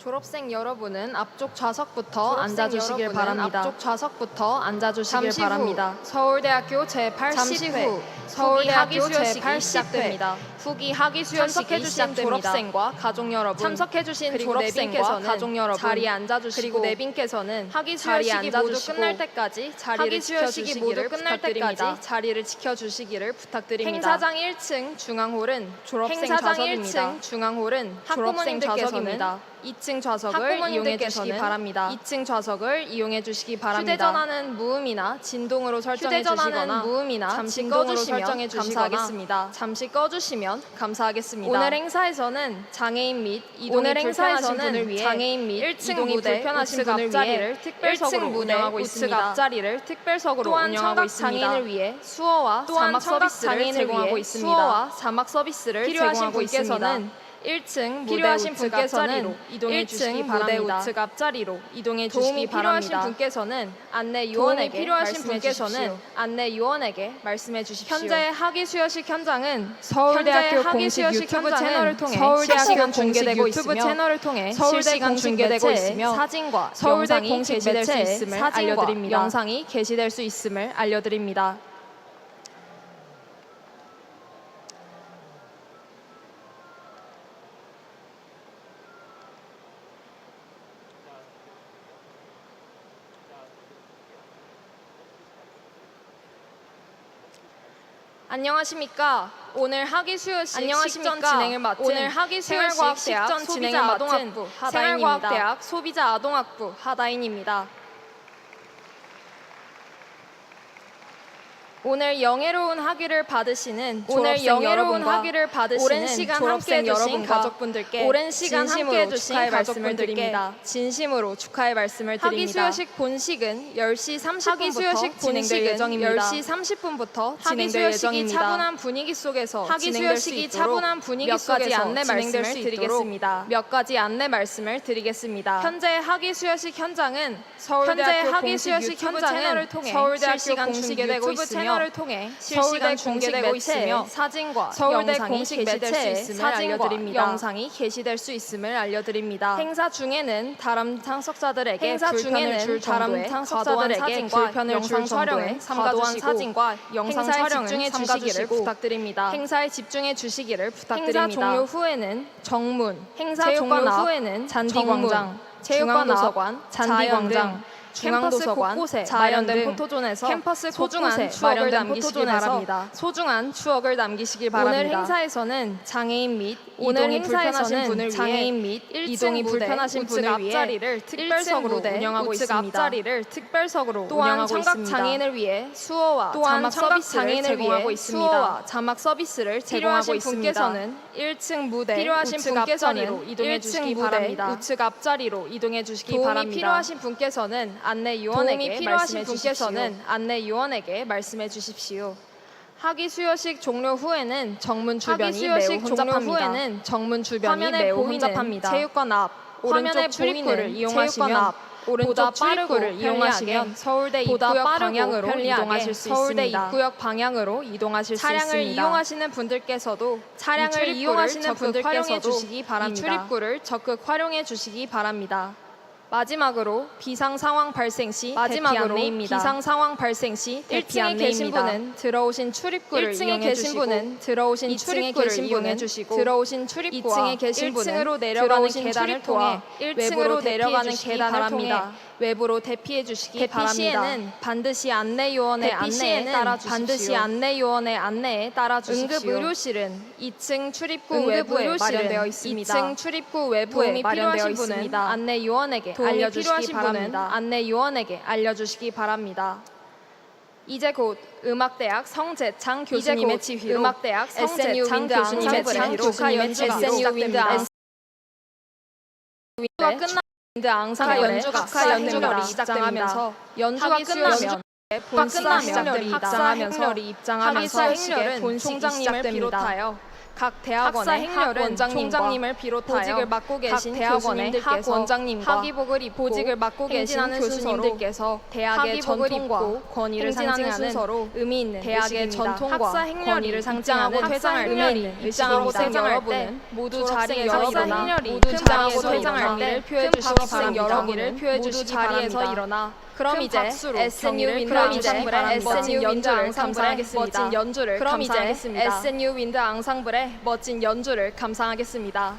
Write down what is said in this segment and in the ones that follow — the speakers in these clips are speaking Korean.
졸업생 여러분은 앞쪽 좌석부터 앉아주시길 바랍니다. 앞쪽 좌석부터 앉아주시길 바랍니다. 서울대학교 제80회 서울대학교 제80회 시작됩니다. 후기 학위 수여식이 시작됩니다. 졸업생과 가족 여러분, 참석해주신 졸업생과 가족 여러분, 자리에 앉아주시고, 그리고 내빈께서는 학위 수여식이 모두 끝날 때까지 자리를 지켜주시기를 부탁드립니다. 자리를 지켜주시기를 부탁드립니다. 행사장 1층 중앙홀은 졸업생 좌석입니다. 1층 중앙홀은 졸업생 좌석입니다. 2층 좌석을 이용해 주시기 바랍니다. 2층 좌석을 이용해 주시기 바랍니다. 휴대전화는 무음이나 진동으로 설정해 주시거나 잠시 꺼주시면 감사하겠습니다. 잠시 꺼주시면 감사하겠습니다. 오늘 행사에서는 장애인 및 이동이 불편하신 분을 위해 장애인 및 1층 무대 우측 앞자리를 특별석으로 운영하고 있습니다. 앞자리를 특별석으로 운영하고 있습니다. 장애인을 위해 수어와 자막 서비스를 제공하고 있습니다. 수어와 자막 서비스를 제공하고 있습니다. 1층 필요하신 분께서는 이동해 주시기 바랍니다. 우측 앞자리로 이동해 주시기 바랍니다. 필요하신 분께서는 안내 요원에게 말씀해 주십시오. 현재 학위 수여식 현장은 서울대학교 공식 유튜브 채널을 통해 실시간 공개되고 있으며 실시간 중계되고 있으며 사진과 서울대 공식 매체에 사진과 영상이 게시될 수 있음을 알려드립니다. 안녕하십니까. 오늘 학위 수여식 식전 진행을 맡은 생활과학대학 소비자 아동학부 하다인입니다. 오늘 영예로운 학위를 받으시는 오랜 시간 함께해 주신 가족분들께 오랜 시간 함께해 주신 가족분들께 진심으로 축하의 말씀을 드립니다. 학위 수여식 본식은 10시 30분부터 진행될 예정입니다. 10시 30분부터 진행될 예정입니다. 차분한 분위기 속에서 학위 수여식이 차분한 분위기 속에서 몇 가지 안내 말씀을 드리겠습니다. 현재 학위 수여식 현장은 서울대학교 공식 유튜브 채널을 통해 실시간 중계되고 있으며 실시간 공개되고 있으며 사진과 영상이 게시될 수 있음을 알려드립니다. 행사 중에는 다른 참석자들에게 불편을 줄 정도의 과도한 사진과 영상 촬영을 집중해 주시기를 부탁드립니다. 행사에 집중해 주시기를 부탁드립니다. 행사 종료 후에는 정문, 잔디광장, 중앙도서관, 잔디광장, 중앙도서관 곳곳에 마련된 포토존에서 캠퍼스 소중한 추억을 남기시기 바랍니다. 소중한 추억을 남기시기 바랍니다. 오늘 행사에서는 장애인 및 이동이 불편하신 분을 위해 이동이 불편하신 분을 위해 앞자리를 특별석으로 운영하고 있습니다. 또한 청각 장애인을 위해 수어와 자막 서비스를 제공하고 있습니다. 자막 서비스를 제공하고 있습니다. 1층 무대 필요하신 분께서는 이동해 주시기 바랍니다. 우측 앞자리로 이동해 주시기 바랍니다. 도움이 필요하신 분께서는 안내 요원에게 말씀해 주십시오. 학위 수여식 종료 후에는 정문 주변이 매우 혼잡합니다. 체육관 앞 오른쪽 출입구를 이용하시면 보다 서울대 입구역 방향으로 이동하실 수 있습니다. 차량을 이용하시는 분들께서도 이 출입구를 적극 활용해 주시기 바랍니다. 마지막으로 비상 상황 발생 시 대피 안내입니다. 1층에 계신 분은 들어오신 출입구를 이용해 주시고 2층에 계신 분은 내려가는 계단을 통해 외부로 내려가는 계단을 통해 외부로 대피해 주시기 바랍니다. 대피 시에는 반드시 안내 요원의 안내에 따라 주십시오. 응급 의료실은 2층 출입구 외부에 마련되어 있습니다. 2층 출입구 외부에 마련되어 있습니다. 안내 요원에게 알려주시기 바랍니다. 이제 곧 음악대학 성재창 교수님의 지휘로 SNU 윈드 앙상블의 독화 연주가 시작됩니다. 연주가 끝나면 입장하면서 연주가 끝나면 본스가 입장하면서 학위 수여식의 본 총장님을 비롯하여 각 대학원의 학 원장님과 총장님을 비롯하여 보직을 맡고 계신 대학원의 학 원장님과 학위복을 입고 보직을 맡고 계신 교수님들께서 대학의 전통과 권위를 상징하는 의미 있는 대학의 전통과 권위를 상징하는 퇴장할 때 입장하고 퇴장할 때 모두 자리에서 일어나 모두 자리에서 퇴장할 때 표해 주시기 바랍니다. 여러분을 표해 주시기 자리에서 일어나 그럼 이제 SNU 윈드 앙상블의 멋진 연주를 감상하겠습니다. 멋진 연주를 감상하겠습니다. SNU 윈드 앙상블의 멋진 연주를 감상하겠습니다.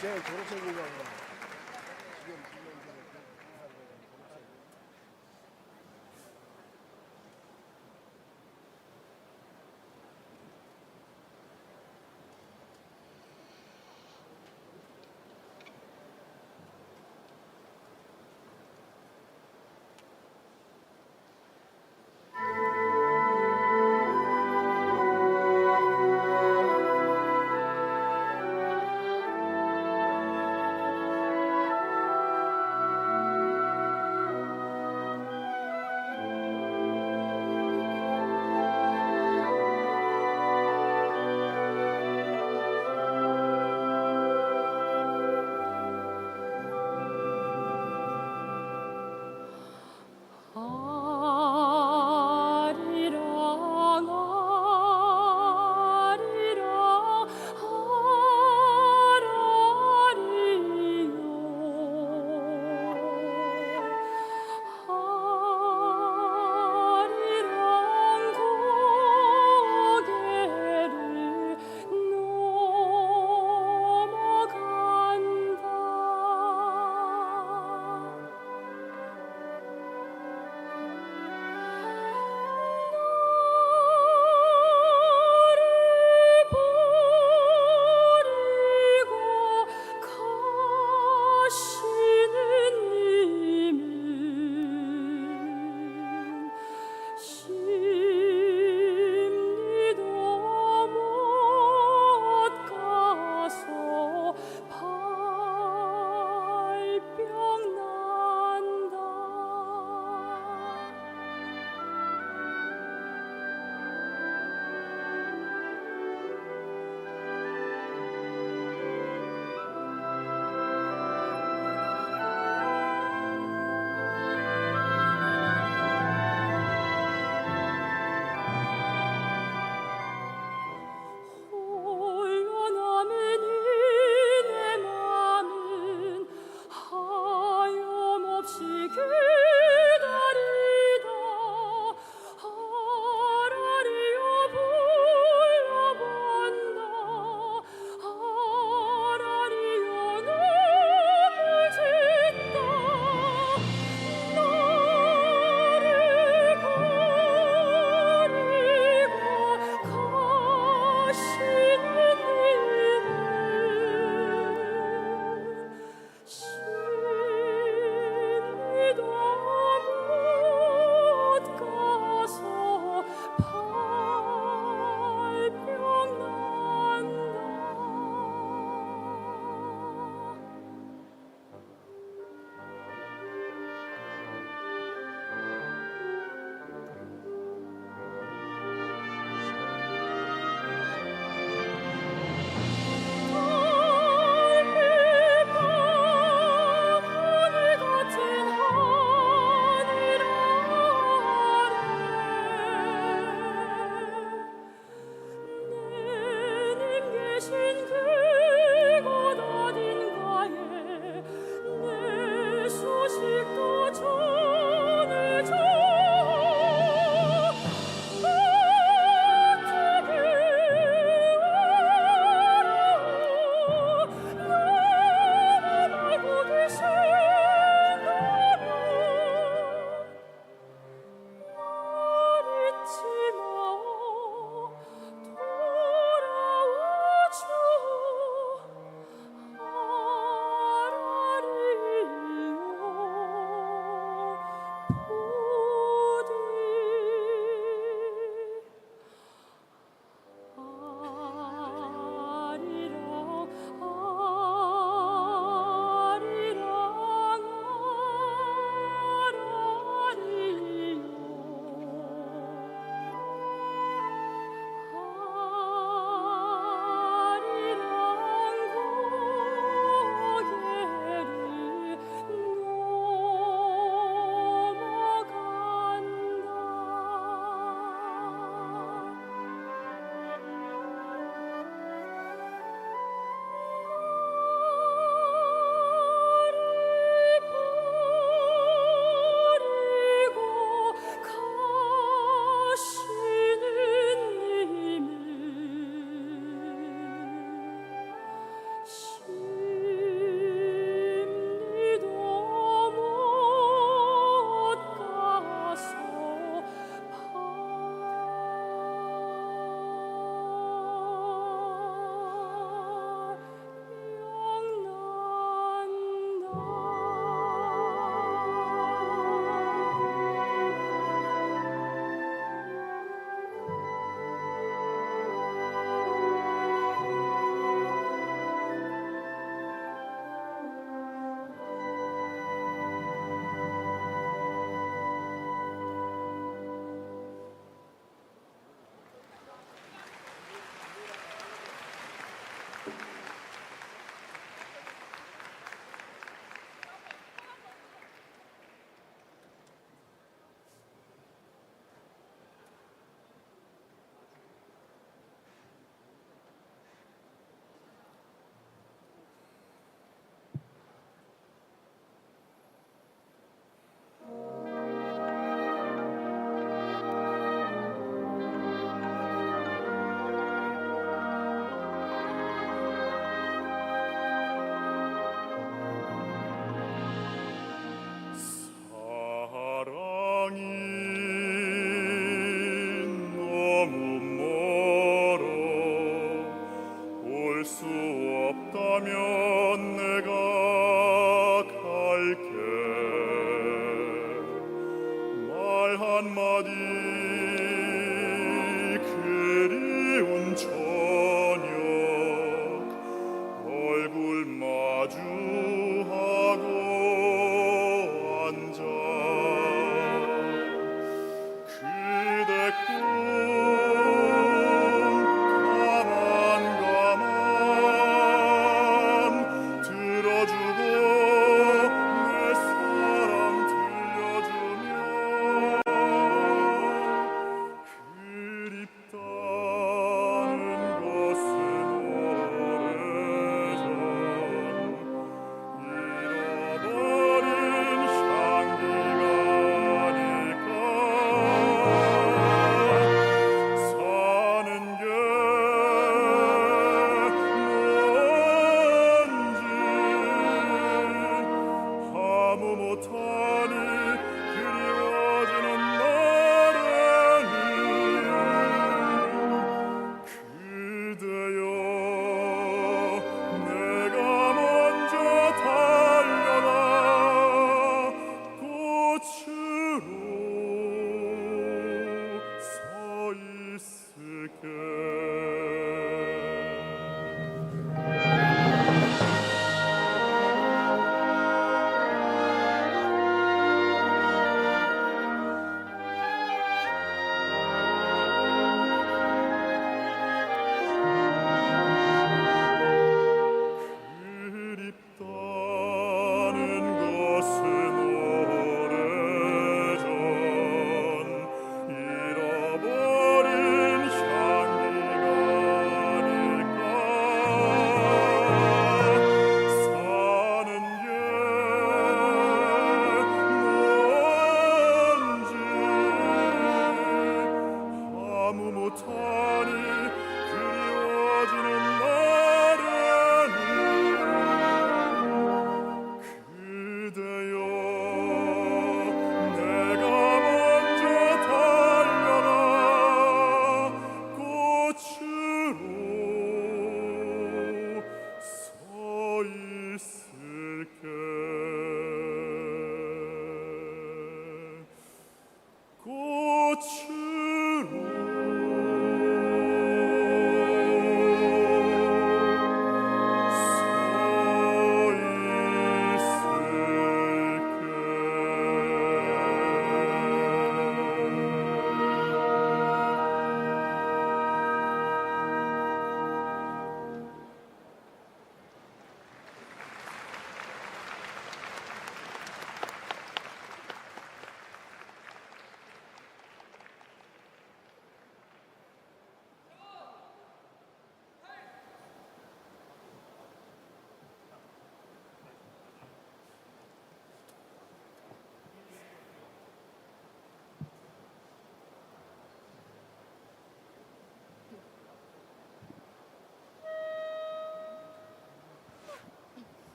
제 졸업생이라고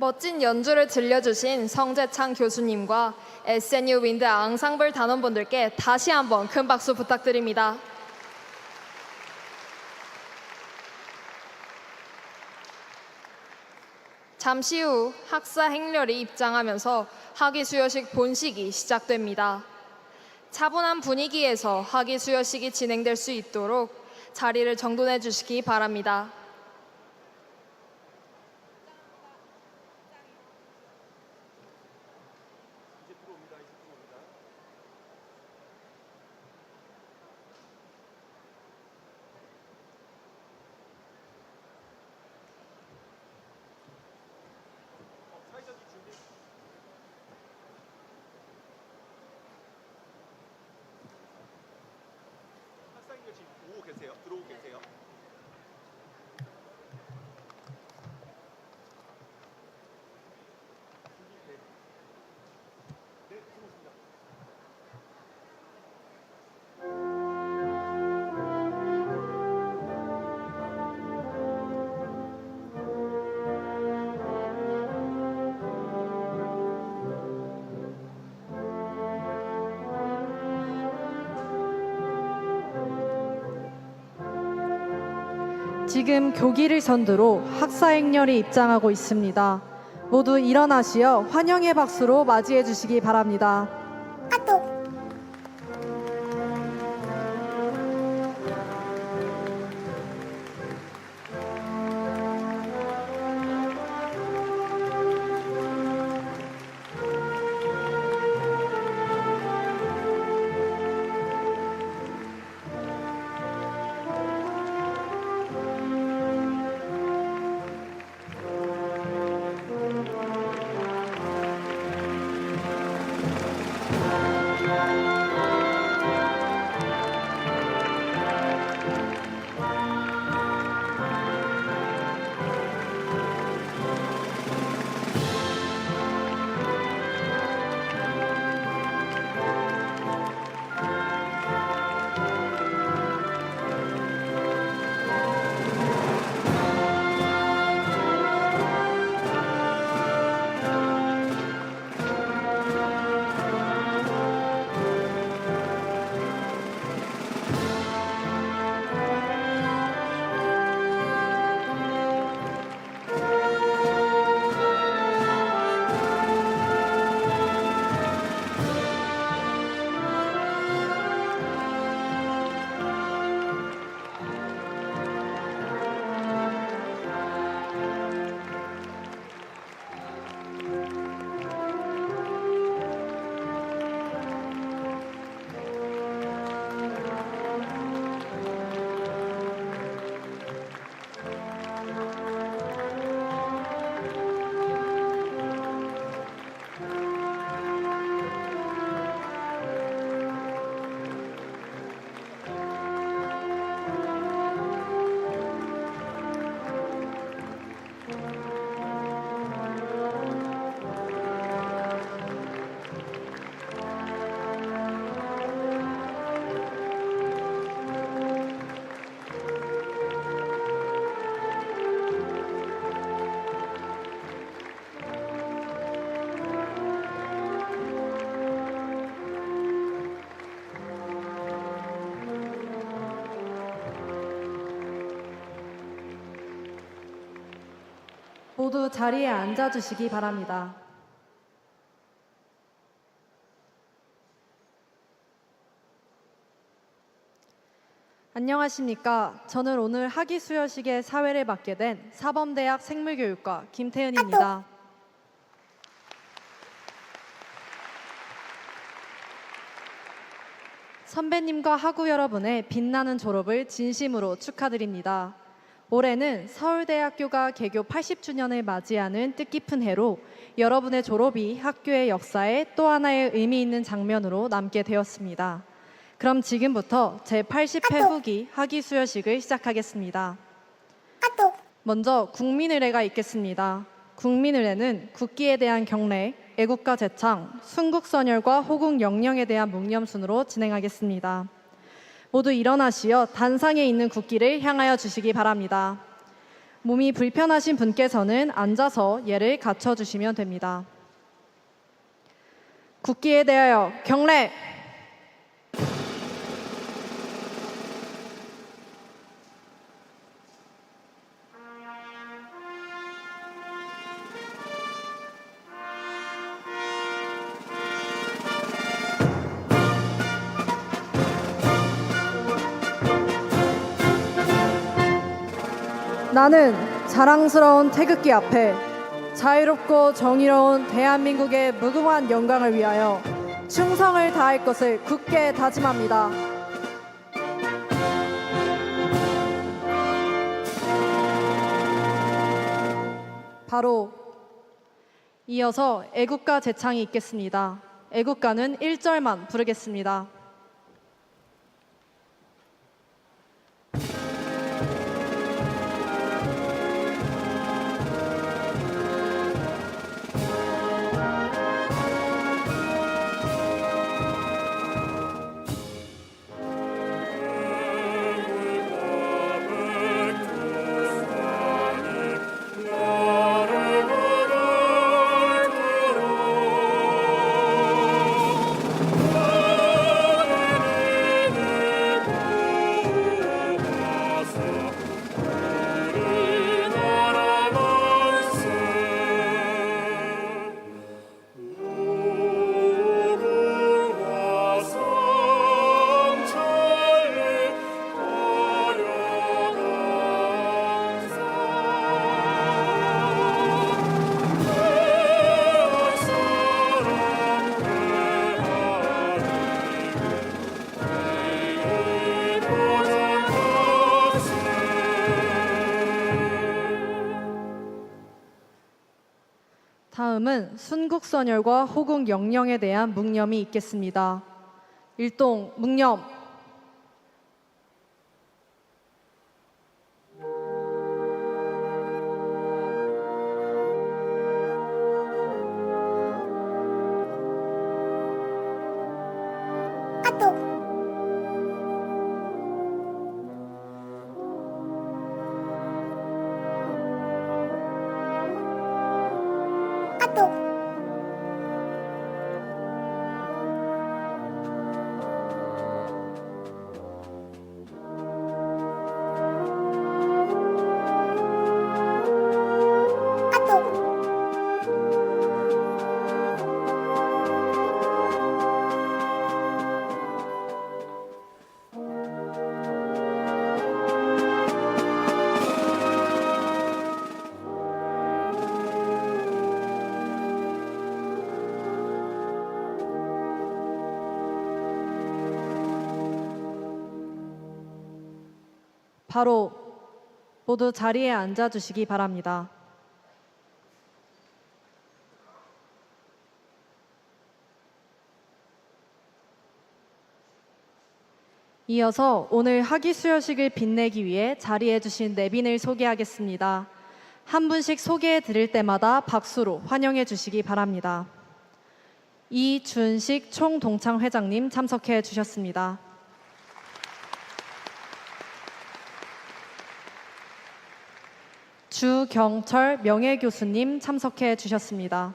멋진 연주를 들려주신 성재창 교수님과 SNU 윈드 앙상블 단원분들께 다시 한번 큰 박수 부탁드립니다. 잠시 후 학사 행렬이 입장하면서 학위 수여식 본식이 시작됩니다. 차분한 분위기에서 학위 수여식이 진행될 수 있도록 자리를 정돈해 주시기 바랍니다. 오고 계세요? 들어오고 계세요? 네, 들어오십니다. 지금 교기를 선두로 학사행렬이 입장하고 있습니다. 모두 일어나시어 환영의 박수로 맞이해 주시기 바랍니다. 모두 자리에 앉아 주시기 바랍니다. 안녕하십니까. 저는 오늘 학위 수여식의 사회를 맡게 된 사범대학 생물교육과 김태은입니다. 선배님과 학우 여러분의 빛나는 졸업을 진심으로 축하드립니다. 올해는 서울대학교가 개교 80주년을 맞이하는 뜻깊은 해로 여러분의 졸업이 학교의 역사에 또 하나의 의미 있는 장면으로 남게 되었습니다. 그럼 지금부터 제80회 후기 학위 수여식을 시작하겠습니다. 먼저 국민의례가 있겠습니다. 국민의례는 국기에 대한 경례, 애국가 제창, 순국선열과 호국 영령에 대한 묵념순으로 진행하겠습니다. 모두 일어나시어 단상에 있는 국기를 향하여 주시기 바랍니다. 몸이 불편하신 분께서는 앉아서 예를 갖춰주시면 됩니다. 국기에 대하여 경례! 나는 자랑스러운 태극기 앞에 자유롭고 정의로운 대한민국의 무궁한 영광을 위하여 충성을 다할 것을 굳게 다짐합니다. 바로 이어서 애국가 제창이 있겠습니다. 애국가는 1절만 부르겠습니다. 다음은 순국선열과 호국영령에 대한 묵념이 있겠습니다. 일동 묵념. 바로 모두 자리에 앉아주시기 바랍니다. 이어서 오늘 학위 수여식을 빛내기 위해 자리해 주신 내빈을 소개하겠습니다. 한 분씩 소개해 드릴 때마다 박수로 환영해 주시기 바랍니다. 이준식 총동창회장님 참석해 주셨습니다. 주경철 명예교수님 참석해 주셨습니다.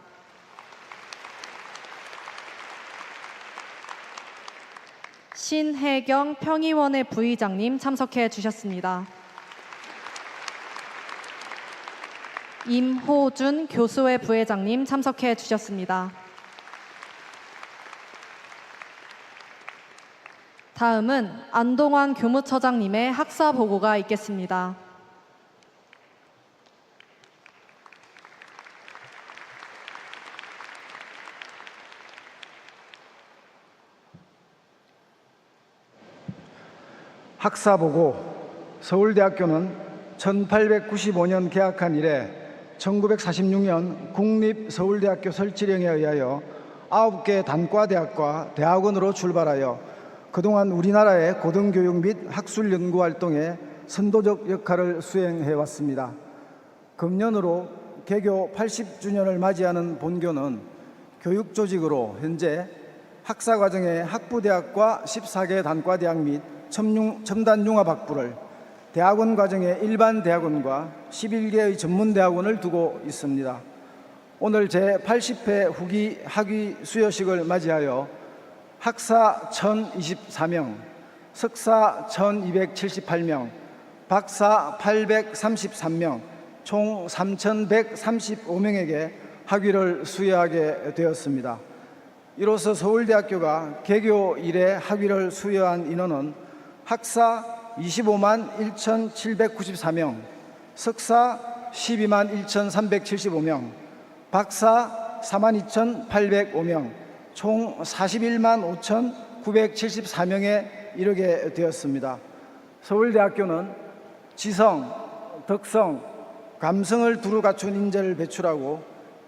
신혜경 평의원회 부의장님 참석해 주셨습니다. 임호준 교수회 부회장님 참석해 주셨습니다. 다음은 안동환 교무처장님의 학사 보고가 있겠습니다. 학사보고. 서울대학교는 1895년 개학한 이래 1946년 국립서울대학교 설치령에 의하여 9개 단과대학과 대학원으로 출발하여 그동안 우리나라의 고등교육 및 학술 연구 활동에 선도적 역할을 수행해 왔습니다. 금년으로 개교 80주년을 맞이하는 본교는 교육조직으로 현재 학사과정의 학부대학과 14개 단과대학 및 첨단융합학부를, 대학원 과정의 일반 대학원과 11개의 전문대학원을 두고 있습니다. 오늘 제80회 후기 학위 수여식을 맞이하여 학사 1024명, 석사 1278명, 박사 833명, 총 3135명에게 학위를 수여하게 되었습니다. 이로써 서울대학교가 개교 이래 학위를 수여한 인원은 학사 25만 1,794명, 석사 12만 1,375명, 박사 42,805명, 총 41만 5,974명에 이르게 되었습니다. 서울대학교는 지성, 덕성, 감성을 두루 갖춘 인재를 배출하고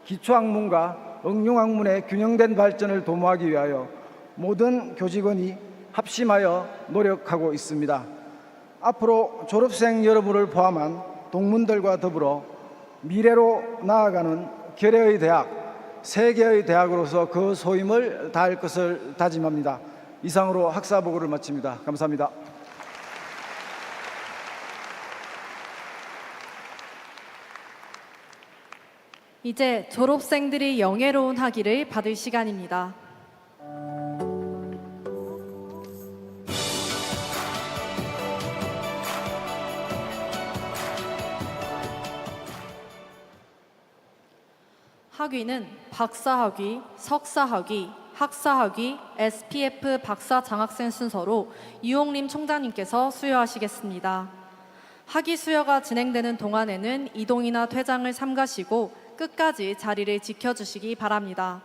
기초학문과 응용학문의 균형된 발전을 도모하기 위하여 모든 교직원이 합심하여 노력하고 있습니다. 앞으로 졸업생 여러분을 포함한 동문들과 더불어 미래로 나아가는 결의의 대학, 세계의 대학으로서 그 소임을 다할 것을 다짐합니다. 이상으로 학사보고를 마칩니다. 감사합니다. 이제 졸업생들이 영예로운 학위를 받을 시간입니다. 학위는 박사학위, 석사학위, 학사학위, SPF 박사 장학생 순서로 이용림 총장님께서 수여하시겠습니다. 학위 수여가 진행되는 동안에는 이동이나 퇴장을 삼가시고 끝까지 자리를 지켜주시기 바랍니다.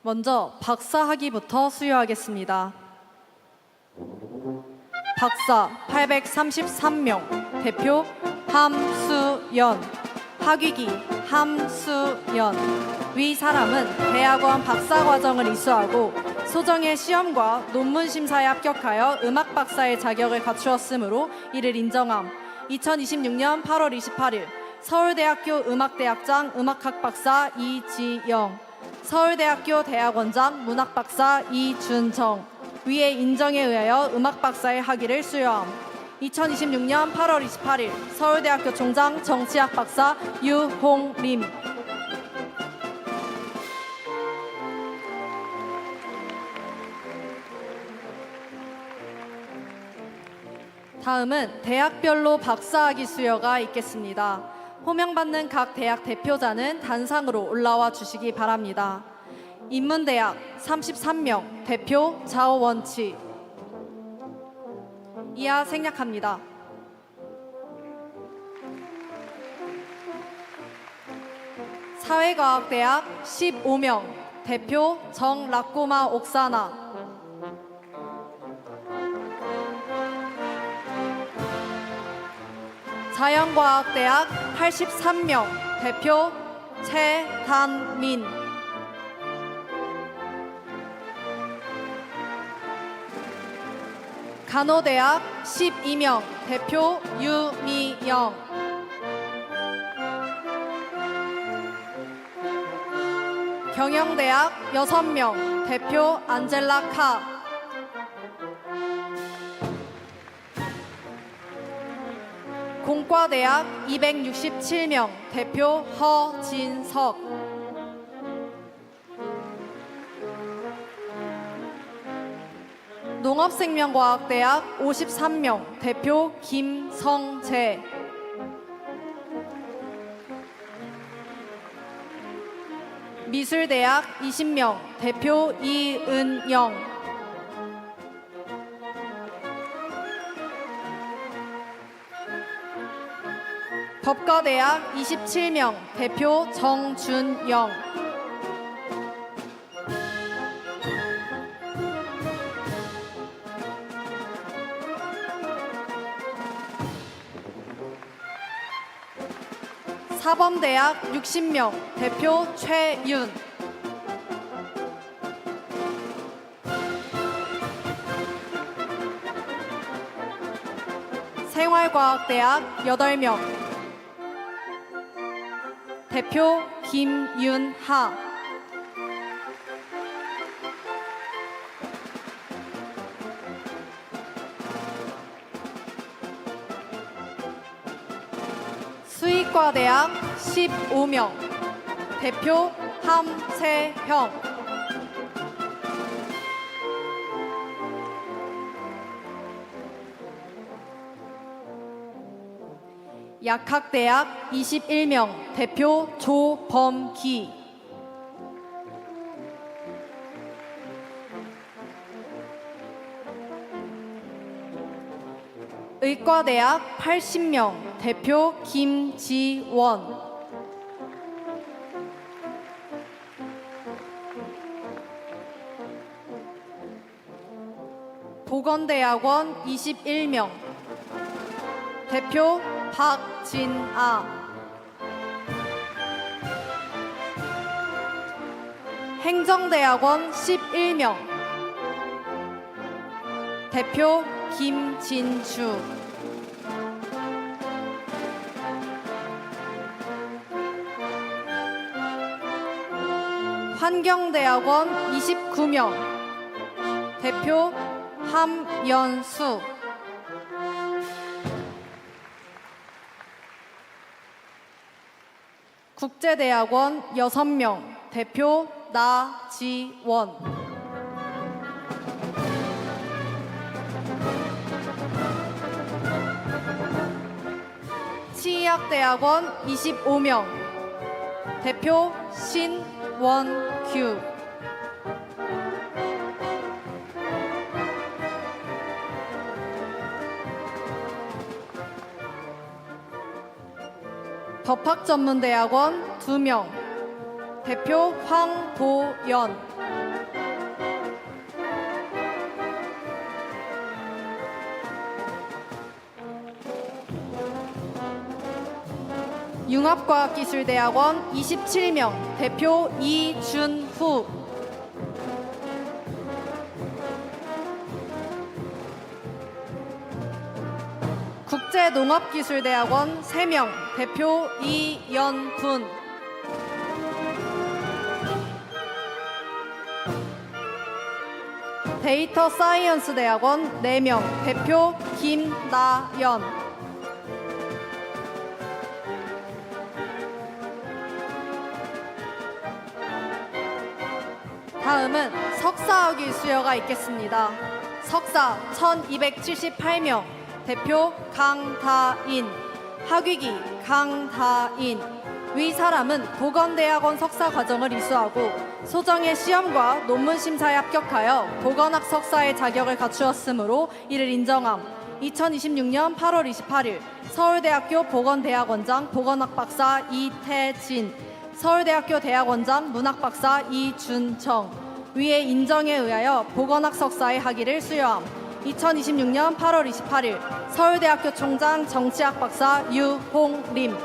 먼저 박사학위부터 수여하겠습니다. 박사 833명, 대표 함수연, 학위기 함수연. 위 사람은 대학원 박사과정을 이수하고 소정의 시험과 논문 심사에 합격하여 음악 박사의 자격을 갖추었으므로 이를 인정함. 2026년 8월 28일 서울대학교 음악대학장 음악학 박사 이지영, 서울대학교 대학원장 문학 박사 이준정. 위의 인정에 의하여 음악 박사의 학위를 수여함. 2026년 8월 28일 서울대학교 총장 정치학 박사 유홍림. 다음은 대학별로 박사학위 수여가 있겠습니다. 호명받는 각 대학 대표자는 단상으로 올라와 주시기 바랍니다. 인문대학 33명, 대표 자오원치. 이하 생략합니다. 사회과학대학 15명, 대표 정라꼬마 옥사나. 자연과학대학 83명, 대표 최단민. 간호대학 12명, 대표 유미영. 경영대학 6명, 대표 안젤라 카. 공과대학 267명, 대표 허진석. 농업생명과학대학 53명, 대표 김성재. 미술대학 20명, 대표 이은영. 법과대학 27명, 대표 정준영. 사범대학 60명, 대표 최윤. 생활과학대학 8명, 대표 김윤하. 수의과대학 15명, 대표 함세형. 약학대학 21명, 대표 조범기. 의과대학 80명, 대표 김지원. 보건대학원 21명, 대표 박진아. 행정대학원 11명, 대표 김진주. 환경대학원 29명, 대표 함연수. 국제대학원 6명, 대표 나지원. 치의학대학원 25명, 대표 신원규. 법학전문대학원 2명, 대표 황도연. 융합과학기술대학원 27명 대표 이준후. 국제농업기술대학원 3명 대표 이연분. 데이터사이언스대학원 4명 대표 김나연. 다음은 석사학위 수여가 있겠습니다. 석사 1278명 대표 강다인. 학위기 강다인. 위 사람은 보건대학원 석사 과정을 이수하고 소정의 시험과 논문 심사에 합격하여 보건학 석사의 자격을 갖추었으므로 이를 인정함. 2026년 8월 28일 서울대학교 보건대학원장 보건학 박사 이태진, 서울대학교 대학원장 문학박사 이준청. 위의 인정에 의하여 보건학 석사의 학위를 수여함. 2026년 8월 28일 서울대학교 총장 정치학 박사 유홍림.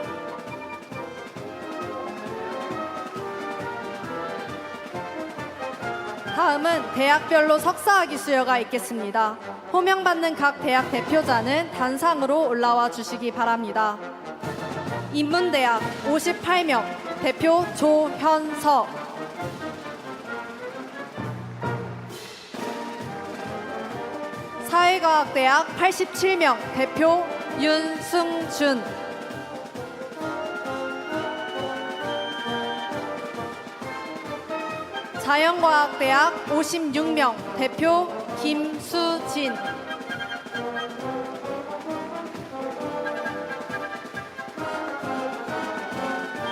다음은 대학별로 석사학위 수여가 있겠습니다. 호명받는 각 대학 대표자는 단상으로 올라와 주시기 바랍니다. 인문대학 58명 대표 조현석. 사회과학대학 87명 대표 윤승준. 자연과학대학 56명 대표 김수진.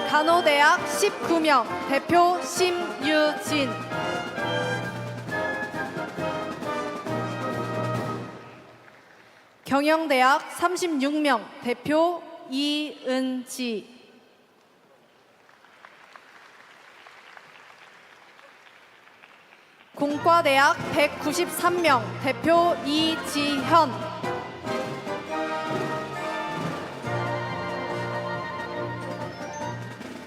간호대학 19명 대표 심유진. 경영대학 36명 대표 이은지. 공과대학 193명 대표 이지현.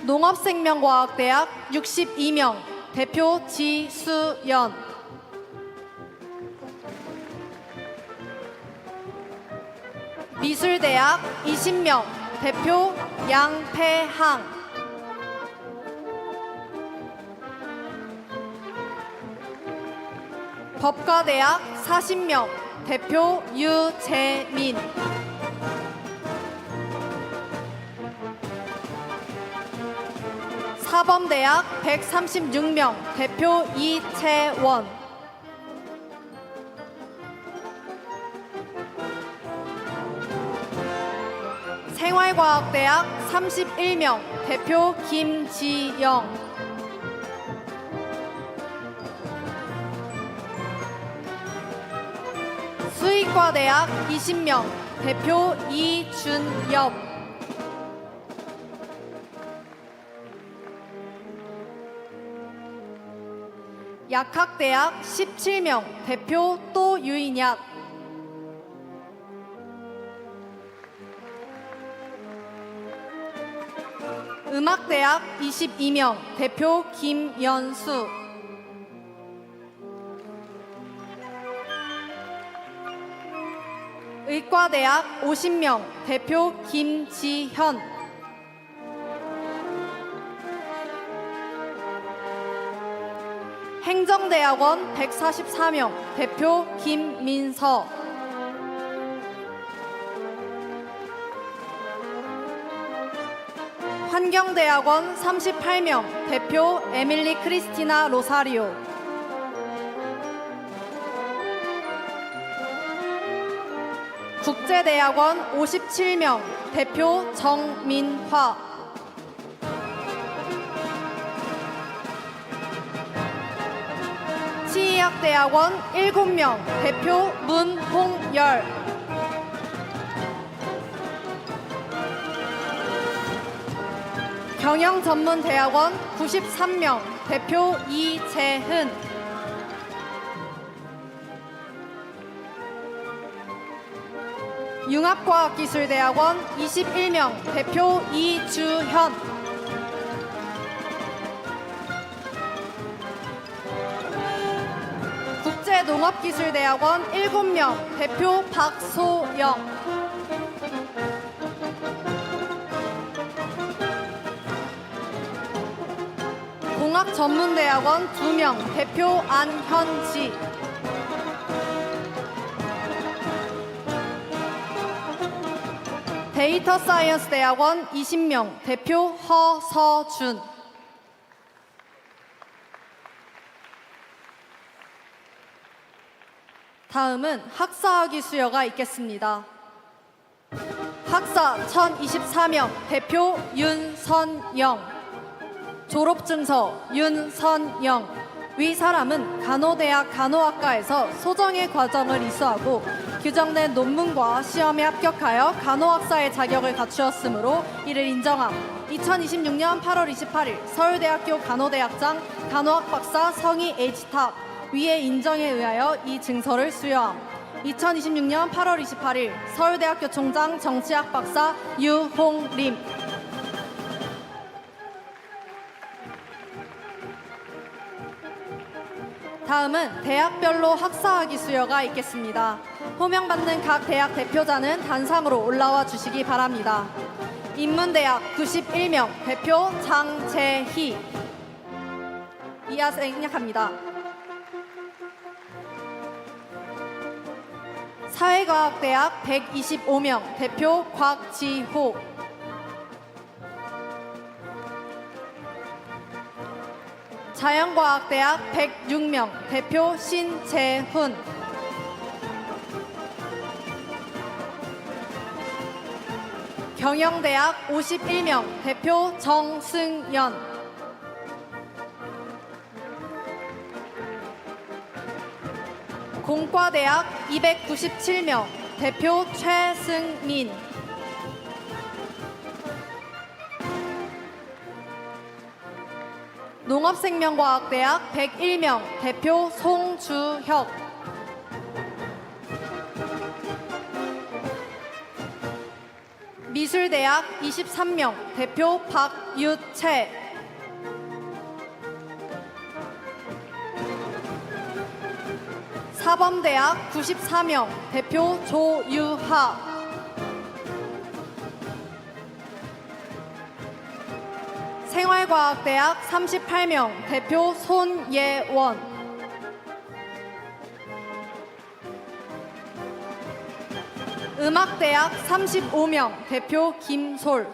농업생명과학대학 62명 대표 지수연. 미술대학 20명 대표 양패항. 법과대학 40명 대표 유재민. 사범대학 136명 대표 이채원. 생활과학대학 31명 대표 김지영. 수의과대학 20명 대표 이준엽. 약학대학 17명 대표 또 유인약. 음악대학 22명 대표 김연수. 의과대학 50명 대표 김지현. 행정대학원 144명 대표 김민서. 환경대학원 38명 대표 에밀리 크리스티나 로사리오. 국제대학원 57명 대표 정민화. 치의학대학원 7명 대표 문홍열. 경영전문대학원 93명 대표 이재흔. 융합과학기술대학원 21명 대표 이주현. 국제농업기술대학원 7명 대표 박소영. 공학전문대학원 2명 대표 안현지. 데이터사이언스대학원 20명 대표 허서준. 다음은 학사학위 수여가 있겠습니다. 학사 1024명 대표 윤선영. 졸업증서 윤선영. 위 사람은 간호대학 간호학과에서 소정의 과정을 이수하고 규정된 논문과 시험에 합격하여 간호학사의 자격을 갖추었으므로 이를 인정함. 2026년 8월 28일 서울대학교 간호대학장 간호학 박사 성희 H탑 위의 인정에 의하여 이 증서를 수여함. 2026년 8월 28일 서울대학교 총장 정치학 박사 유홍림. 다음은 대학별로 학사학위 수여가 있겠습니다. 호명받는 각 대학 대표자는 단상으로 올라와 주시기 바랍니다. 인문대학 91명 대표 장재희. 이하 생략합니다. 사회과학대학 125명 대표 곽지호. 자연과학대학 106명 대표 신재훈. 경영대학 51명 대표 정승연. 공과대학 297명 대표 최승민. 농업생명과학대학 101명 대표 송주혁. 미술대학 23명 대표 박유채. 사범대학 94명 대표 조유하. 생활과학대학 38명 대표 손예원. 음악대학 35명 대표 김솔.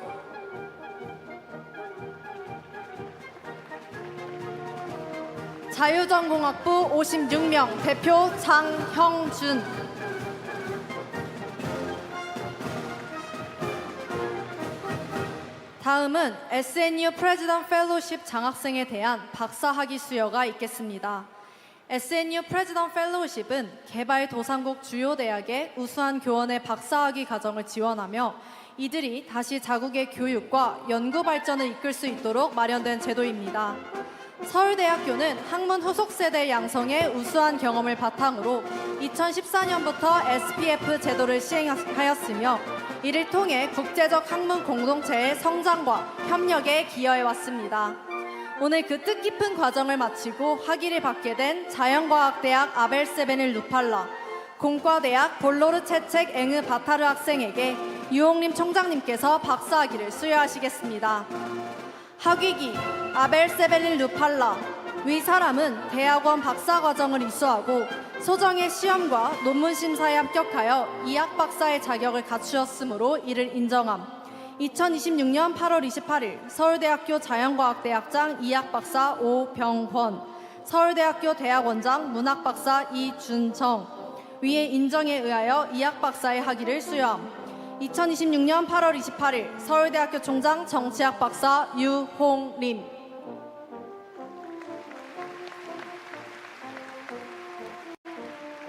자유전공학부 56명 대표 장형준. 다음은 SNU 프레지던트 펠로우십 장학생에 대한 박사학위 수여가 있겠습니다. SNU 프레지던트 펠로우십은 개발도상국 주요 대학의 우수한 교원의 박사학위 과정을 지원하며 이들이 다시 자국의 교육과 연구 발전을 이끌 수 있도록 마련된 제도입니다. 서울대학교는 학문 후속 세대 양성에 우수한 경험을 바탕으로 2014년부터 SPF 제도를 시행하였으며 이를 통해 국제적 학문 공동체의 성장과 협력에 기여해왔습니다. 오늘 그 뜻깊은 과정을 마치고 학위를 받게 된 자연과학대학 아벨세베닐 루팔라, 공과대학 볼로르 체책 앵으 바타르 학생에게 유홍림 총장님께서 박사학위를 수여하시겠습니다. 학위기 아벨세벨릴 루팔라. 위 사람은 대학원 박사과정을 이수하고 소정의 시험과 논문 심사에 합격하여 이학 박사의 자격을 갖추었으므로 이를 인정함. 2026년 8월 28일 서울대학교 자연과학대학장 이학 박사 오병권, 서울대학교 대학원장 문학박사 이준정. 위의 인정에 의하여 이학 박사의 학위를 수여함. 2026년 8월 28일 서울대학교 총장 정치학 박사 유홍림.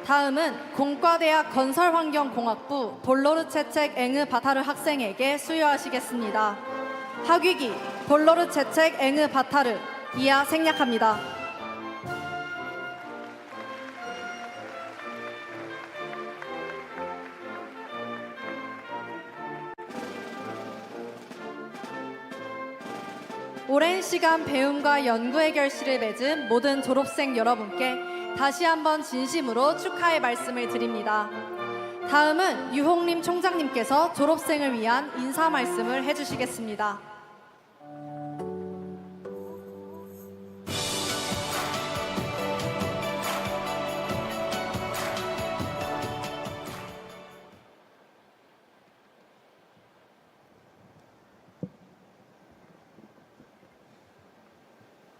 다음은 공과대학 건설환경공학부 볼로르 체책 앵으 바타르 학생에게 수여하시겠습니다. 학위기 볼로르 체책 앵으 바타르. 이하 생략합니다. 오랜 시간 배움과 연구의 결실을 맺은 모든 졸업생 여러분께 다시 한번 진심으로 축하의 말씀을 드립니다. 다음은 유홍림 총장님께서 졸업생을 위한 인사 말씀을 해주시겠습니다.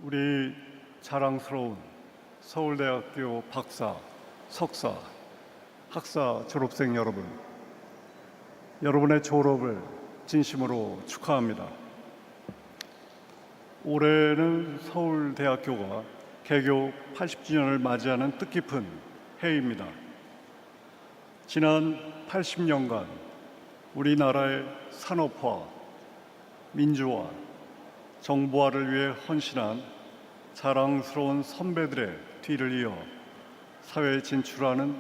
우리 자랑스러운 서울대학교 박사, 석사, 학사 졸업생 여러분, 여러분의 졸업을 진심으로 축하합니다. 올해는 서울대학교가 개교 80주년을 맞이하는 뜻깊은 해입니다. 지난 80년간 우리나라의 산업화, 민주화, 정보화를 위해 헌신한 자랑스러운 선배들의 뒤를 이어 사회에 진출하는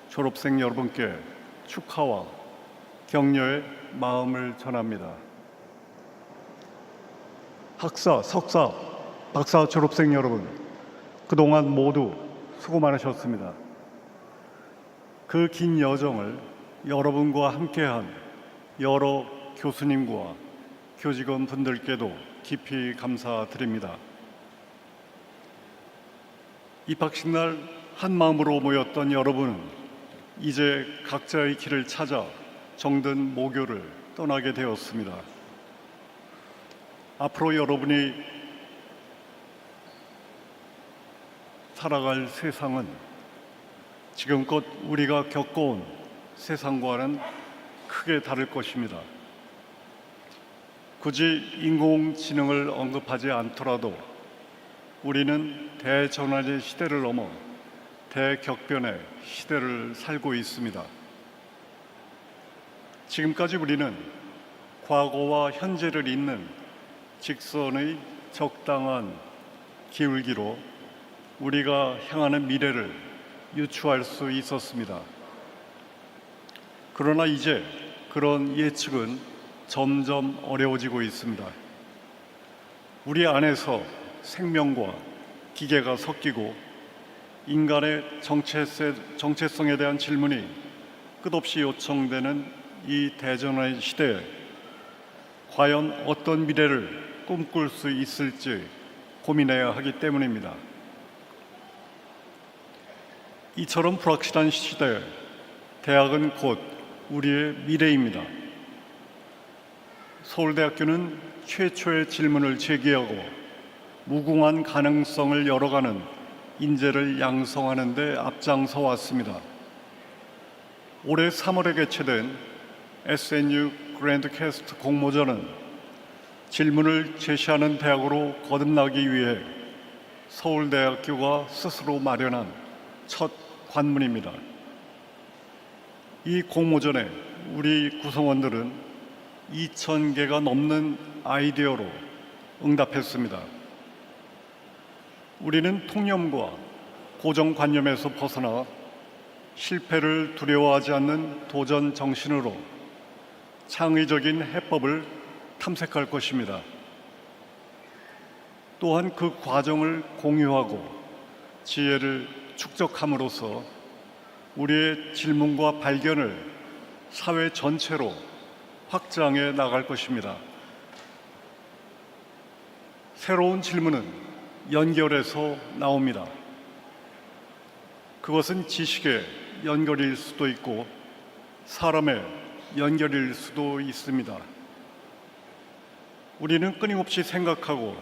졸업생 여러분께 축하와 격려의 마음을 전합니다. 학사, 석사, 박사 졸업생 여러분, 그동안 모두 수고 많으셨습니다. 그 긴 여정을 여러분과 함께한 여러 교수님과 교직원 분들께도 깊이 감사드립니다. 입학식 날 한마음으로 모였던 여러분은 이제 각자의 길을 찾아 정든 모교를 떠나게 되었습니다. 앞으로 여러분이 살아갈 세상은 지금껏 우리가 겪어온 세상과는 크게 다를 것입니다. 굳이 인공지능을 언급하지 않더라도 우리는 대전환의 시대를 넘어 대격변의 시대를 살고 있습니다. 지금까지 우리는 과거와 현재를 잇는 직선의 적당한 기울기로 우리가 향하는 미래를 유추할 수 있었습니다. 그러나 이제 그런 예측은 점점 어려워지고 있습니다. 우리 안에서 생명과 기계가 섞이고 인간의 정체성에 대한 질문이 끝없이 요청되는 이 대전환의 시대에 과연 어떤 미래를 꿈꿀 수 있을지 고민해야 하기 때문입니다. 이처럼 불확실한 시대에 대학은 곧 우리의 미래입니다. 서울대학교는 최초의 질문을 제기하고 무궁한 가능성을 열어가는 인재를 양성하는 데 앞장서 왔습니다. 올해 3월에 개최된 SNU 그랜드 캐스트 공모전은 질문을 제시하는 대학으로 거듭나기 위해 서울대학교가 스스로 마련한 첫 관문입니다. 이 공모전에 우리 구성원들은 2,000개가 넘는 아이디어로 응답했습니다. 우리는 통념과 고정관념에서 벗어나 실패를 두려워하지 않는 도전 정신으로 창의적인 해법을 탐색할 것입니다. 또한 그 과정을 공유하고 지혜를 축적함으로써 우리의 질문과 발견을 사회 전체로 확장해 나갈 것입니다. 새로운 질문은 연결해서 나옵니다. 그것은 지식의 연결일 수도 있고 사람의 연결일 수도 있습니다. 우리는 끊임없이 생각하고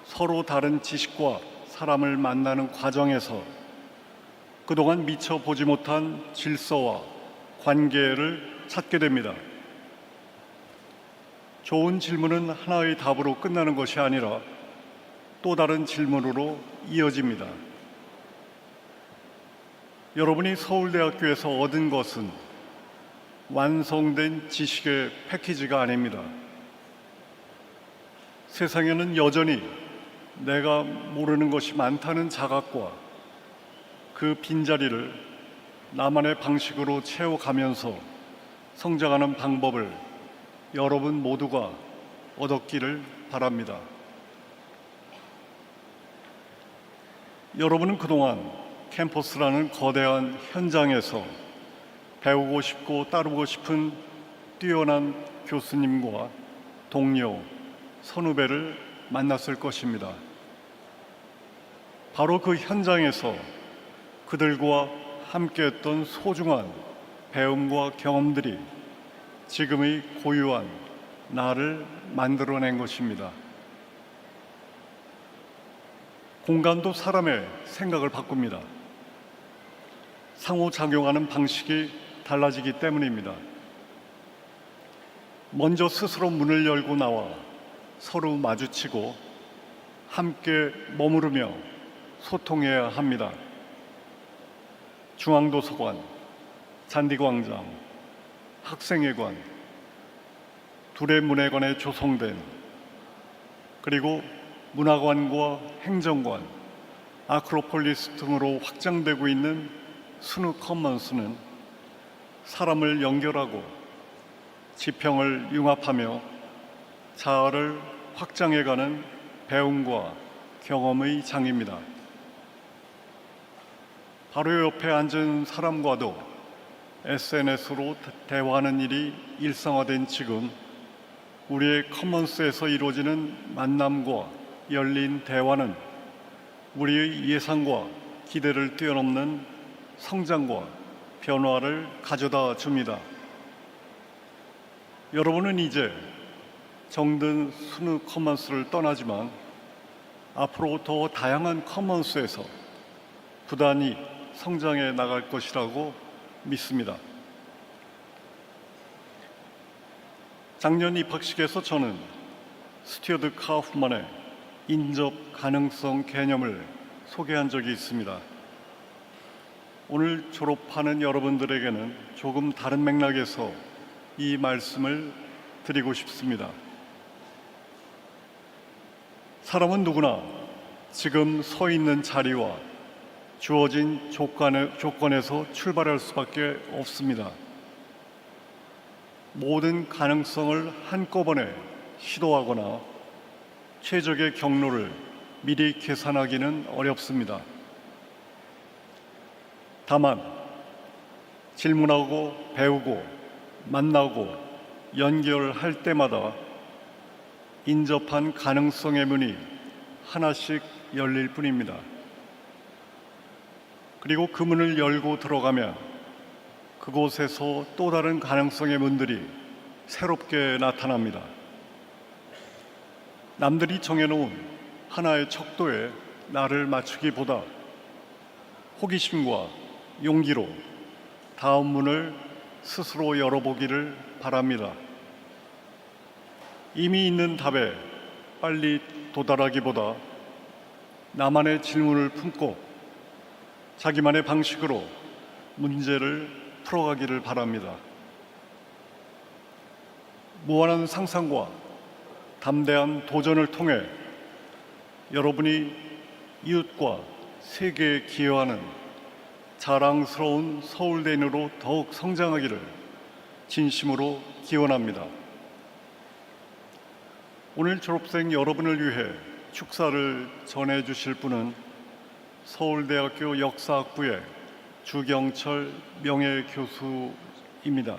서로 다른 지식과 사람을 만나는 과정에서 그동안 미처 보지 못한 질서와 관계를 찾게 됩니다. 좋은 질문은 하나의 답으로 끝나는 것이 아니라 또 다른 질문으로 이어집니다. 여러분이 서울대학교에서 얻은 것은 완성된 지식의 패키지가 아닙니다. 세상에는 여전히 내가 모르는 것이 많다는 자각과 그 빈자리를 나만의 방식으로 채워가면서 성장하는 방법을 여러분 모두가 얻었기를 바랍니다. 여러분은 그동안 캠퍼스라는 거대한 현장에서 배우고 싶고 따르고 싶은 뛰어난 교수님과 동료, 선후배를 만났을 것입니다. 바로 그 현장에서 그들과 함께했던 소중한 배움과 경험들이 지금의 고유한 나를 만들어낸 것입니다. 공간도 사람의 생각을 바꿉니다. 상호작용하는 방식이 달라지기 때문입니다. 먼저 스스로 문을 열고 나와 서로 마주치고 함께 머무르며 소통해야 합니다. 중앙도서관, 잔디광장, 학생회관, 둘의 문회관에 조성된, 그리고 문화관과 행정관, 아크로폴리스 등으로 확장되고 있는 스누 커먼스는 사람을 연결하고 지평을 융합하며 자아를 확장해가는 배움과 경험의 장입니다. 바로 옆에 앉은 사람과도 SNS로 대화하는 일이 일상화된 지금, 우리의 커먼스에서 이루어지는 만남과 열린 대화는 우리의 예상과 기대를 뛰어넘는 성장과 변화를 가져다 줍니다. 여러분은 이제 정든 스누 커먼스를 떠나지만 앞으로 더 다양한 커먼스에서 부단히 성장해 나갈 것이라고 믿습니다. 작년 입학식에서 저는 스튜어트 카우프만의 인접 가능성 개념을 소개한 적이 있습니다. 오늘 졸업하는 여러분들에게는 조금 다른 맥락에서 이 말씀을 드리고 싶습니다. 사람은 누구나 지금 서 있는 자리와 주어진 조건에서 출발할 수밖에 없습니다. 모든 가능성을 한꺼번에 시도하거나 최적의 경로를 미리 계산하기는 어렵습니다. 다만 질문하고 배우고 만나고 연결할 때마다 인접한 가능성의 문이 하나씩 열릴 뿐입니다. 그리고 그 문을 열고 들어가면 그곳에서 또 다른 가능성의 문들이 새롭게 나타납니다. 남들이 정해놓은 하나의 척도에 나를 맞추기보다 호기심과 용기로 다음 문을 스스로 열어보기를 바랍니다. 이미 있는 답에 빨리 도달하기보다 나만의 질문을 품고 자기만의 방식으로 문제를 풀어가기를 바랍니다. 무한한 상상과 담대한 도전을 통해 여러분이 이웃과 세계에 기여하는 자랑스러운 서울대인으로 더욱 성장하기를 진심으로 기원합니다. 오늘 졸업생 여러분을 위해 축사를 전해주실 분은 서울대학교 역사학부의 주경철 명예교수입니다.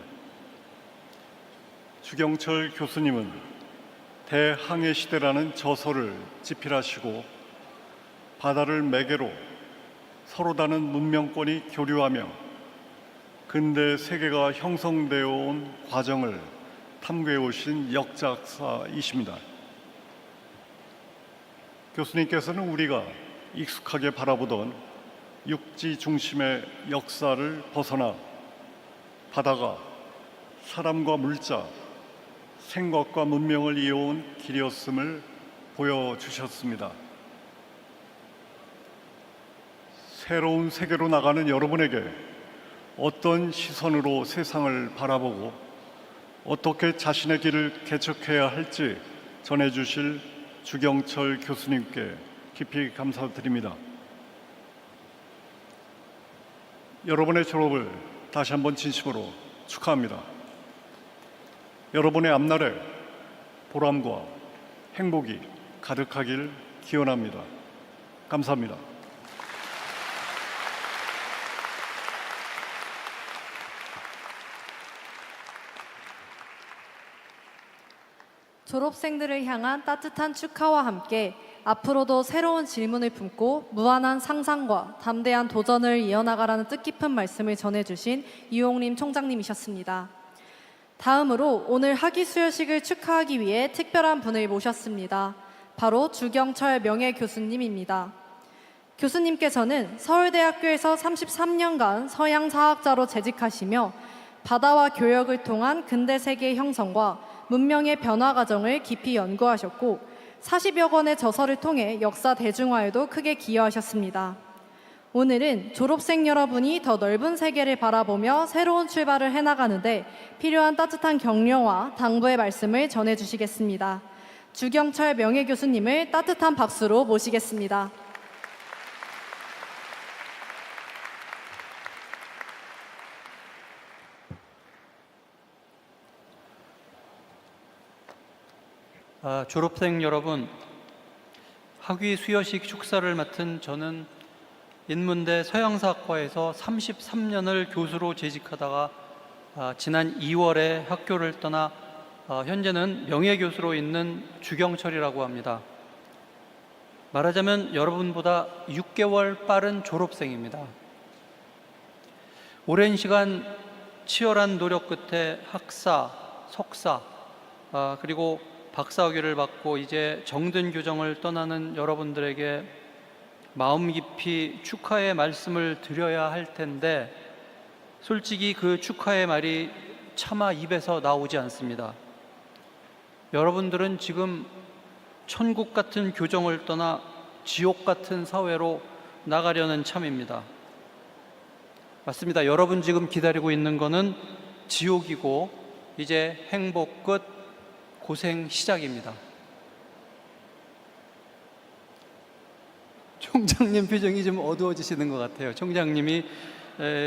주경철 교수님은 대항해시대라는 저서를 집필하시고 바다를 매개로 서로 다른 문명권이 교류하며 근대 세계가 형성되어 온 과정을 탐구해 오신 역작사이십니다. 교수님께서는 우리가 익숙하게 바라보던 육지 중심의 역사를 벗어나 바다가 사람과 물자, 생각과 문명을 이어온 길이었음을 보여주셨습니다. 새로운 세계로 나가는 여러분에게 어떤 시선으로 세상을 바라보고 어떻게 자신의 길을 개척해야 할지 전해주실 주경철 교수님께 깊이 감사드립니다. 여러분의 졸업을 다시 한번 진심으로 축하합니다. 여러분의 앞날에 보람과 행복이 가득하길 기원합니다. 감사합니다. 졸업생들을 향한 따뜻한 축하와 함께 앞으로도 새로운 질문을 품고 무한한 상상과 담대한 도전을 이어나가라는 뜻깊은 말씀을 전해주신 유용림 총장님이셨습니다. 다음으로 오늘 학위 수여식을 축하하기 위해 특별한 분을 모셨습니다. 바로 주경철 명예교수님입니다. 교수님께서는 서울대학교에서 33년간 서양사학자로 재직하시며 바다와 교역을 통한 근대 세계의 형성과 문명의 변화 과정을 깊이 연구하셨고 40여 권의 저서를 통해 역사 대중화에도 크게 기여하셨습니다. 오늘은 졸업생 여러분이 더 넓은 세계를 바라보며 새로운 출발을 해나가는데 필요한 따뜻한 격려와 당부의 말씀을 전해주시겠습니다. 주경철 명예교수님을 따뜻한 박수로 모시겠습니다. 졸업생 여러분, 학위 수여식 축사를 맡은 저는 인문대 서양사학과에서 33년을 교수로 재직하다가 지난 2월에 학교를 떠나 현재는 명예교수로 있는 주경철이라고 합니다. 말하자면 여러분보다 6개월 빠른 졸업생입니다. 오랜 시간 치열한 노력 끝에 학사, 석사, 그리고 박사학위를 받고 이제 정든 교정을 떠나는 여러분들에게 마음 깊이 축하의 말씀을 드려야 할 텐데 솔직히 그 축하의 말이 차마 입에서 나오지 않습니다. 여러분들은 지금 천국 같은 교정을 떠나 지옥 같은 사회로 나가려는 참입니다. 맞습니다. 여러분 지금 기다리고 있는 거는 지옥이고 이제 행복 끝, 고생 시작입니다. 총장님 표정이 좀 어두워지시는 것 같아요. 총장님이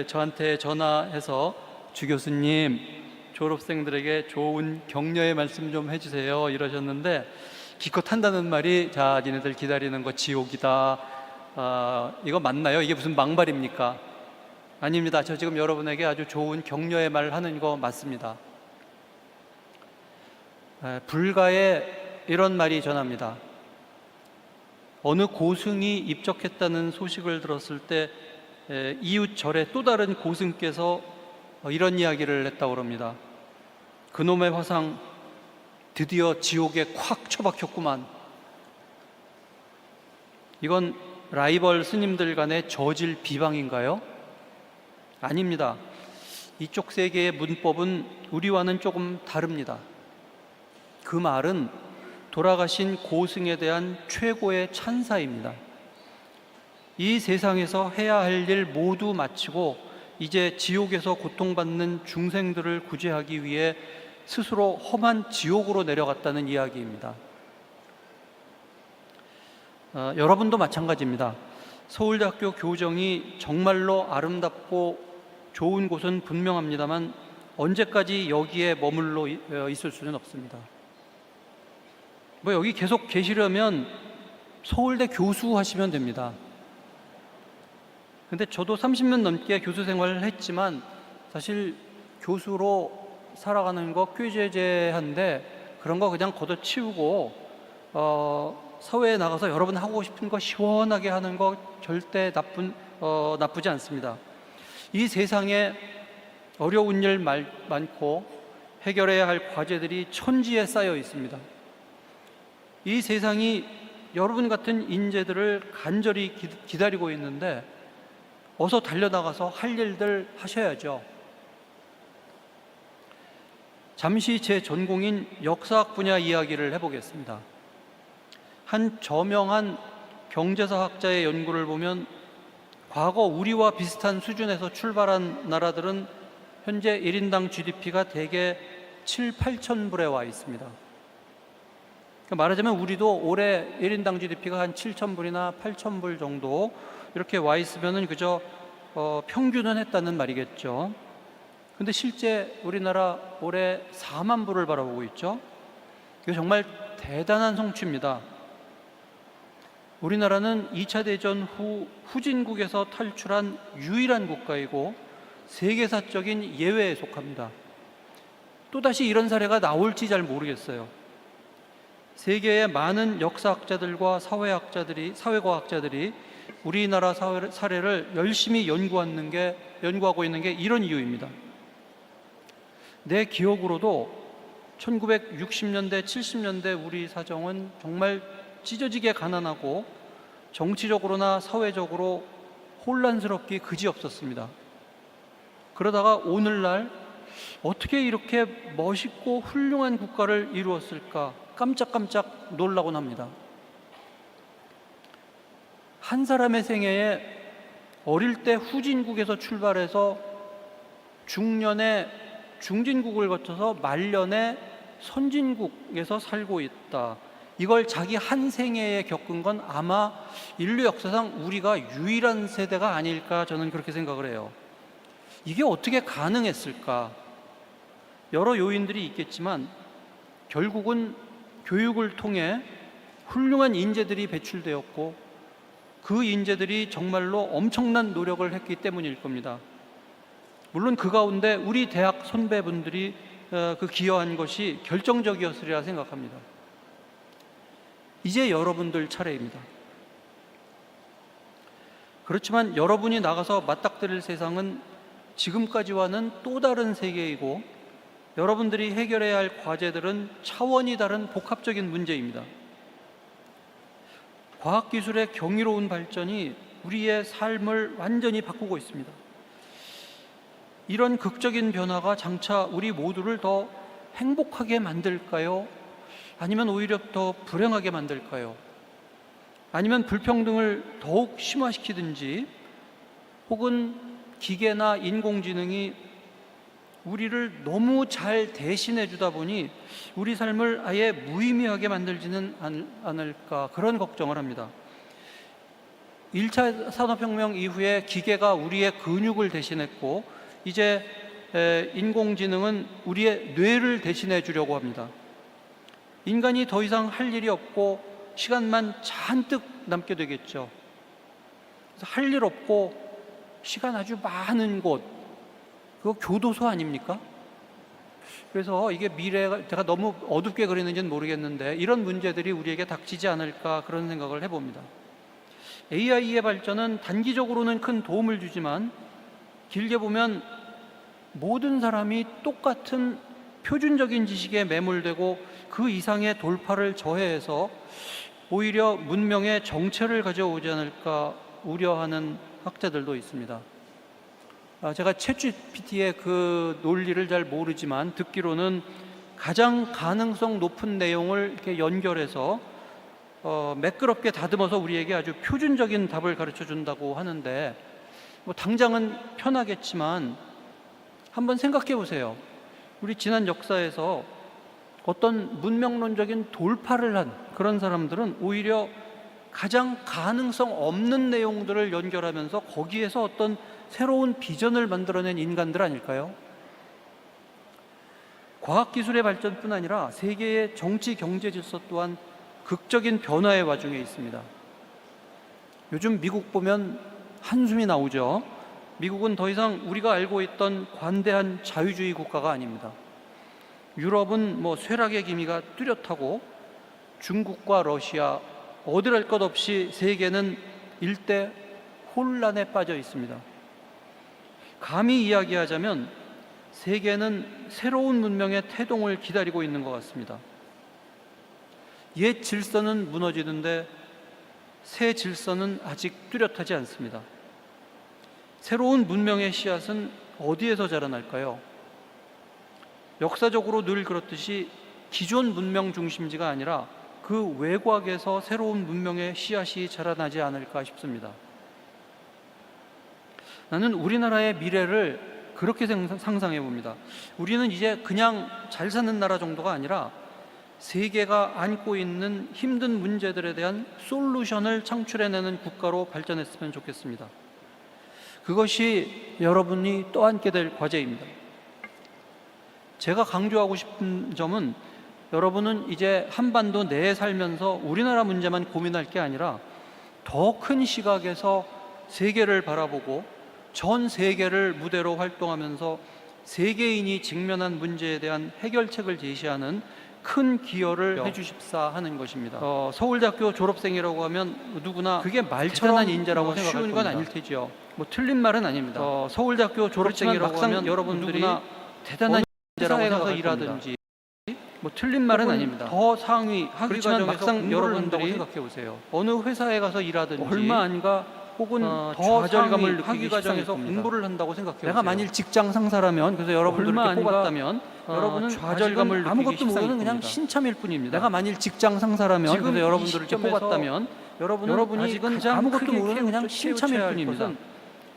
저한테 전화해서 주 교수님 졸업생들에게 좋은 격려의 말씀 좀 해주세요 이러셨는데 기껏 한다는 말이 자 니네들 기다리는 거 지옥이다. 이거 맞나요? 이게 무슨 막말입니까? 아닙니다. 저 지금 여러분에게 아주 좋은 격려의 말 하는 거 맞습니다. 불가에 이런 말이 전합니다. 어느 고승이 입적했다는 소식을 들었을 때 이웃 절의 또 다른 고승께서 이런 이야기를 했다고 합니다. 그놈의 화상 드디어 지옥에 콱 처박혔구만. 이건 라이벌 스님들 간의 저질 비방인가요? 아닙니다. 이쪽 세계의 문법은 우리와는 조금 다릅니다. 그 말은 돌아가신 고승에 대한 최고의 찬사입니다. 이 세상에서 해야 할 일 모두 마치고 이제 지옥에서 고통받는 중생들을 구제하기 위해 스스로 험한 지옥으로 내려갔다는 이야기입니다. 여러분도 마찬가지입니다. 서울대학교 교정이 정말로 아름답고 좋은 곳은 분명합니다만 언제까지 여기에 머물러 있을 수는 없습니다. 여기 계속 계시려면 서울대 교수 하시면 됩니다. 근데 저도 30년 넘게 교수 생활을 했지만 사실 교수로 살아가는 거 꾀죄죄한데 그런 거 그냥 걷어치우고 사회에 나가서 여러분 하고 싶은 거 시원하게 하는 거 절대 나쁘지 않습니다. 이 세상에 어려운 일 많고 해결해야 할 과제들이 천지에 쌓여 있습니다. 이 세상이 여러분 같은 인재들을 간절히 기다리고 있는데 어서 달려나가서 할 일들 하셔야죠. 잠시 제 전공인 역사학 분야 이야기를 해보겠습니다. 한 저명한 경제사학자의 연구를 보면 과거 우리와 비슷한 수준에서 출발한 나라들은 현재 1인당 GDP가 대개 7, 8천 불에 와 있습니다. 말하자면 우리도 올해 1인당 GDP가 한 7천 불이나 8천 불 정도 이렇게 와 있으면 그저 평균은 했다는 말이겠죠. 근데 실제 우리나라 올해 4만 불을 바라보고 있죠. 이거 정말 대단한 성취입니다. 우리나라는 2차 대전 후 후진국에서 탈출한 유일한 국가이고 세계사적인 예외에 속합니다. 또다시 이런 사례가 나올지 잘 모르겠어요. 세계의 많은 역사학자들과 사회과학자들이 우리나라 사례를 열심히 연구하고 있는 게 이런 이유입니다. 내 기억으로도 1960년대, 70년대 우리 사정은 정말 찢어지게 가난하고 정치적으로나 사회적으로 혼란스럽기 그지없었습니다. 그러다가 오늘날 어떻게 이렇게 멋있고 훌륭한 국가를 이루었을까 깜짝깜짝 놀라곤 합니다. 한 사람의 생애에 어릴 때 후진국에서 출발해서 중년에 중진국을 거쳐서 말년에 선진국에서 살고 있다. 이걸 자기 한 생애에 겪은 건 아마 인류 역사상 우리가 유일한 세대가 아닐까 저는 그렇게 생각을 해요. 이게 어떻게 가능했을까? 여러 요인들이 있겠지만 결국은 교육을 통해 훌륭한 인재들이 배출되었고 그 인재들이 정말로 엄청난 노력을 했기 때문일 겁니다. 물론 그 가운데 우리 대학 선배분들이 그 기여한 것이 결정적이었으리라 생각합니다. 이제 여러분들 차례입니다. 그렇지만 여러분이 나가서 맞닥뜨릴 세상은 지금까지와는 또 다른 세계이고 여러분들이 해결해야 할 과제들은 차원이 다른 복합적인 문제입니다. 과학기술의 경이로운 발전이 우리의 삶을 완전히 바꾸고 있습니다. 이런 극적인 변화가 장차 우리 모두를 더 행복하게 만들까요? 아니면 오히려 더 불행하게 만들까요? 아니면 불평등을 더욱 심화시키든지 혹은 기계나 인공지능이 우리를 너무 잘 대신해 주다 보니 우리 삶을 아예 무의미하게 만들지는 않을까 그런 걱정을 합니다. 1차 산업혁명 이후에 기계가 우리의 근육을 대신했고 이제 인공지능은 우리의 뇌를 대신해 주려고 합니다. 인간이 더 이상 할 일이 없고 시간만 잔뜩 남게 되겠죠. 할 일 없고 시간 아주 많은 곳, 그거 교도소 아닙니까? 그래서 이게 미래가 제가 너무 어둡게 그리는지는 모르겠는데 이런 문제들이 우리에게 닥치지 않을까 그런 생각을 해봅니다. AI의 발전은 단기적으로는 큰 도움을 주지만 길게 보면 모든 사람이 똑같은 표준적인 지식에 매몰되고 그 이상의 돌파를 저해해서 오히려 문명의 정체를 가져오지 않을까 우려하는 학자들도 있습니다. 제가 챗GPT의 그 논리를 잘 모르지만 듣기로는 가장 가능성 높은 내용을 이렇게 연결해서 매끄럽게 다듬어서 우리에게 아주 표준적인 답을 가르쳐 준다고 하는데 뭐 당장은 편하겠지만 한번 생각해 보세요. 우리 지난 역사에서 어떤 문명론적인 돌파를 한 그런 사람들은 오히려 가장 가능성 없는 내용들을 연결하면서 거기에서 어떤 새로운 비전을 만들어낸 인간들 아닐까요? 과학기술의 발전뿐 아니라 세계의 정치 경제 질서 또한 극적인 변화의 와중에 있습니다. 요즘 미국 보면 한숨이 나오죠. 미국은 더 이상 우리가 알고 있던 관대한 자유주의 국가가 아닙니다. 유럽은 뭐 쇠락의 기미가 뚜렷하고 중국과 러시아 어디랄 것 없이 세계는 일대 혼란에 빠져 있습니다. 감히 이야기하자면 세계는 새로운 문명의 태동을 기다리고 있는 것 같습니다. 옛 질서는 무너지는데 새 질서는 아직 뚜렷하지 않습니다. 새로운 문명의 씨앗은 어디에서 자라날까요? 역사적으로 늘 그렇듯이 기존 문명 중심지가 아니라 그 외곽에서 새로운 문명의 씨앗이 자라나지 않을까 싶습니다. 나는 우리나라의 미래를 그렇게 상상해 봅니다. 우리는 이제 그냥 잘 사는 나라 정도가 아니라 세계가 안고 있는 힘든 문제들에 대한 솔루션을 창출해내는 국가로 발전했으면 좋겠습니다. 그것이 여러분이 떠안게 될 과제입니다. 제가 강조하고 싶은 점은 여러분은 이제 한반도 내에 살면서 우리나라 문제만 고민할 게 아니라 더 큰 시각에서 세계를 바라보고 전 세계를 무대로 활동하면서 세계인이 직면한 문제에 대한 해결책을 제시하는 큰 기여를 해주십사 하는 것입니다. 서울대학교 졸업생이라고 하면 누구나 그게 말처럼 인재라고 생각할 쉬운 건 아닐 테지요. 뭐 틀린 말은 아닙니다. 서울대학교 졸업생이라고 하면 여러분들이 대단한 인재라고 생각해서 일하든지 뭐 틀린 말은 아닙니다. 더 상위 학위 과정에서 막상 여러분들이 생각해 보세요. 어느 회사에 가서 일하든지 얼마 안가 혹은 더 좌절감을 느끼기 학위 과정에서 공부를 한다고 생각해 보세요. 내가 만일 직장 상사라면 그래서 여러분들을 이렇게 뽑았다면 여러분은 좌절감을 아무것도 모르는 그냥 신참일 뿐입니다. 내가 만일 직장 상사라면 그래서 여러분들을 이렇게 뽑았다면 여러분이 아직은 아무것도 모르는 그냥 신참일 뿐입니다.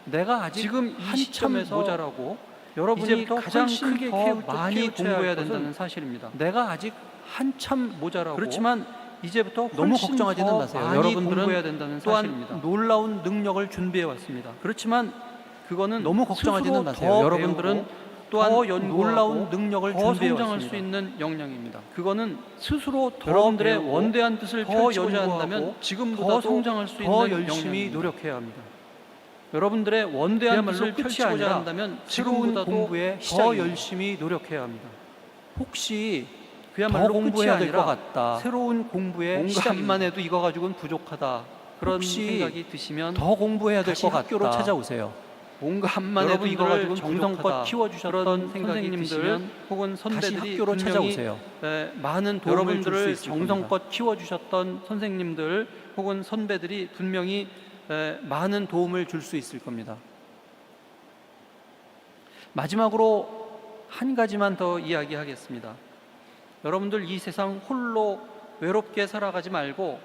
내가 아직 지금 한참 모자라고 여러분이 가장 크게 더 많이 공부해야 된다는 사실입니다. 내가 아직 한참 모자라고 그렇지만 이제부터 너무 걱정하지는 마세요. 여러분들은 공부해야 된다는 사실입니다. 놀라운 능력을 준비해 왔습니다. 그렇지만 그거는 너무 걱정하지는 마세요. 여러분들은 또한 놀라운 능력을 준비해 성장할 수 있는 역량입니다. 그거는 스스로 여러분들의 원대한 뜻을 펼치고자 한다면 지금보다 더 성장할 수 있는 열심히 노력해야 합니다. 여러분들의 원대한 뜻을 펼치고자 한다면 지금보다 공부에 더 열심히 노력해야 합니다. 혹시 그야말로 공부해야 될 것 같다. 새로운 공부의 시작만 해도 이거 가지고는 부족하다. 그런 생각이 드시면 더 공부해야 될 것 같다. 학교로 찾아오세요. 뭔가만 해도 이거 가지고는 정성껏 키워주셨던 선생님들 혹은 선배들이 학교로 찾아오세요. 많은 도움을 줄 수 있을 겁니다. 정성껏 키워주셨던 선생님들 혹은 선배들이 분명히 많은 도움을 줄 수 있을 겁니다. 마지막으로 한 가지만 더 이야기하겠습니다. 여러분들 이 세상 홀로 외롭게 살아가지 말고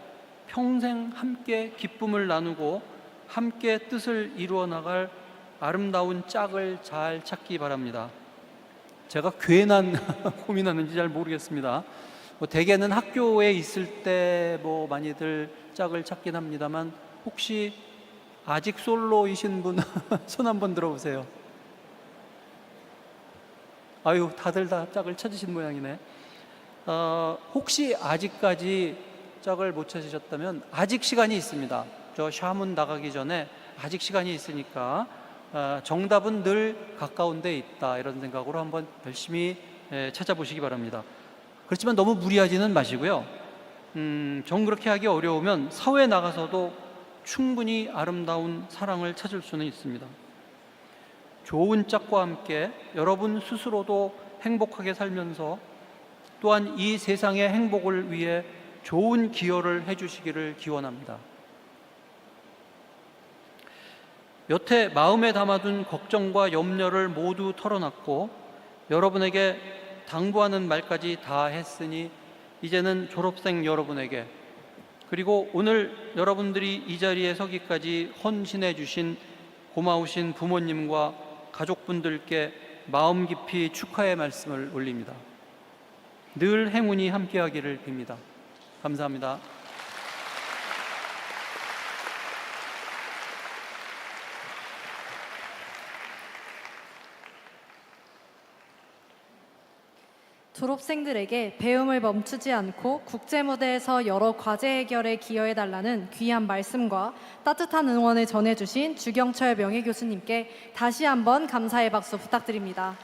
평생 함께 기쁨을 나누고 함께 뜻을 이루어 나갈 아름다운 짝을 잘 찾기 바랍니다. 제가 괜한 고민하는지 잘 모르겠습니다. 대개는 학교에 있을 때 많이들 짝을 찾긴 합니다만 혹시 아직 솔로이신 분 손 한번 들어보세요. 아유, 다들 다 짝을 찾으신 모양이네. 혹시 아직까지 짝을 못 찾으셨다면 아직 시간이 있습니다. 저 샤문 나가기 전에 아직 시간이 있으니까 정답은 늘 가까운 데 있다, 이런 생각으로 한번 열심히 찾아보시기 바랍니다. 그렇지만 너무 무리하지는 마시고요. 정 그렇게 하기 어려우면 사회에 나가서도 충분히 아름다운 사랑을 찾을 수는 있습니다. 좋은 짝과 함께 여러분 스스로도 행복하게 살면서 또한 이 세상의 행복을 위해 좋은 기여를 해주시기를 기원합니다. 여태 마음에 담아둔 걱정과 염려를 모두 털어놨고 여러분에게 당부하는 말까지 다 했으니 이제는 졸업생 여러분에게 그리고 오늘 여러분들이 이 자리에 서기까지 헌신해 주신 고마우신 부모님과 가족분들께 마음 깊이 축하의 말씀을 올립니다. 늘 행운이 함께하기를 빕니다. 감사합니다. 졸업생들에게 배움을 멈추지 않고 국제무대에서 여러 과제 해결에 기여해달라는 귀한 말씀과 따뜻한 응원을 전해주신 주경철 명예교수님께 다시 한번 감사의 박수 부탁드립니다.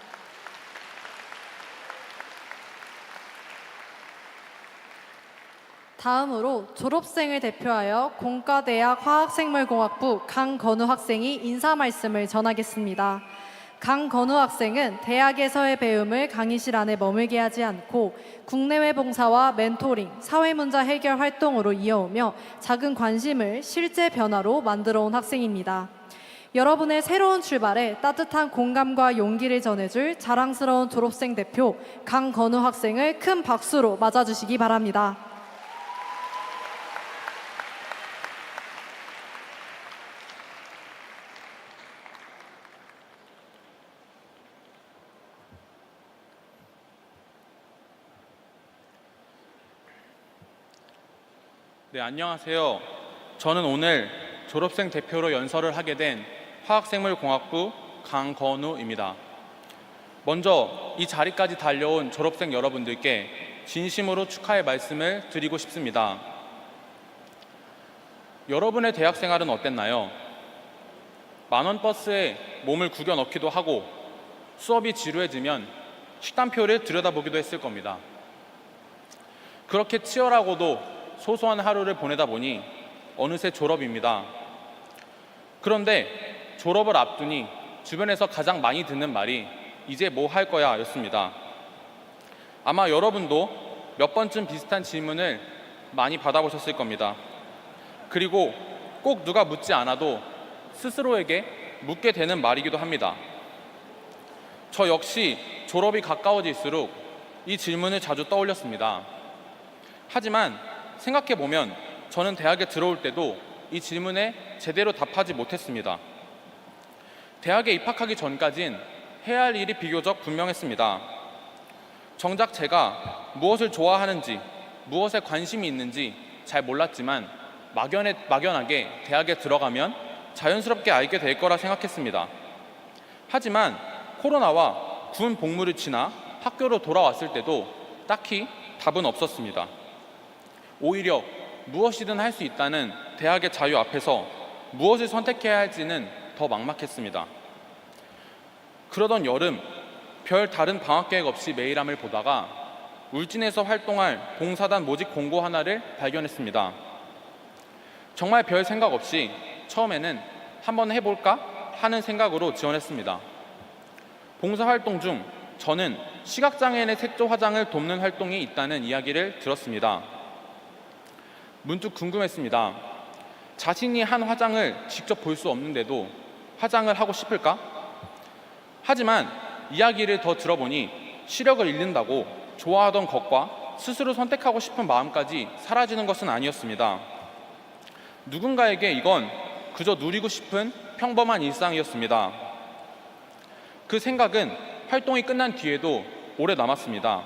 다음으로 졸업생을 대표하여 공과대학 화학생물공학부 강건우 학생이 인사 말씀을 전하겠습니다. 강건우 학생은 대학에서의 배움을 강의실 안에 머물게 하지 않고 국내외 봉사와 멘토링, 사회문제 해결 활동으로 이어오며 작은 관심을 실제 변화로 만들어온 학생입니다. 여러분의 새로운 출발에 따뜻한 공감과 용기를 전해줄 자랑스러운 졸업생 대표 강건우 학생을 큰 박수로 맞아주시기 바랍니다. 네, 안녕하세요. 저는 오늘 졸업생 대표로 연설을 하게 된 화학생물공학부 강건우입니다. 먼저 이 자리까지 달려온 졸업생 여러분들께 진심으로 축하의 말씀을 드리고 싶습니다. 여러분의 대학 생활은 어땠나요? 만원 버스에 몸을 구겨 넣기도 하고 수업이 지루해지면 식단표를 들여다보기도 했을 겁니다. 그렇게 치열하고도 소소한 하루를 보내다 보니 어느새 졸업입니다. 그런데 졸업을 앞두니 주변에서 가장 많이 듣는 말이 이제 뭐 할 거야 였습니다. 아마 여러분도 몇 번쯤 비슷한 질문을 많이 받아보셨을 겁니다. 그리고 꼭 누가 묻지 않아도 스스로에게 묻게 되는 말이기도 합니다. 저 역시 졸업이 가까워질수록 이 질문을 자주 떠올렸습니다. 하지만 생각해보면 저는 대학에 들어올 때도 이 질문에 제대로 답하지 못했습니다. 대학에 입학하기 전까진 해야 할 일이 비교적 분명했습니다. 정작 제가 무엇을 좋아하는지, 무엇에 관심이 있는지 잘 몰랐지만 막연하게 대학에 들어가면 자연스럽게 알게 될 거라 생각했습니다. 하지만 코로나와 군 복무를 지나 학교로 돌아왔을 때도 딱히 답은 없었습니다. 오히려 무엇이든 할 수 있다는 대학의 자유 앞에서 무엇을 선택해야 할지는 더 막막했습니다. 그러던 여름, 별 다른 방학 계획 없이 메일함을 보다가 울진에서 활동할 봉사단 모집 공고 하나를 발견했습니다. 정말 별 생각 없이 처음에는 한번 해볼까 하는 생각으로 지원했습니다. 봉사활동 중 저는 시각장애인의 색조 화장을 돕는 활동이 있다는 이야기를 들었습니다. 문득 궁금했습니다. 자신이 한 화장을 직접 볼 수 없는데도 화장을 하고 싶을까? 하지만 이야기를 더 들어보니 시력을 잃는다고 좋아하던 것과 스스로 선택하고 싶은 마음까지 사라지는 것은 아니었습니다. 누군가에게 이건 그저 누리고 싶은 평범한 일상이었습니다. 그 생각은 활동이 끝난 뒤에도 오래 남았습니다.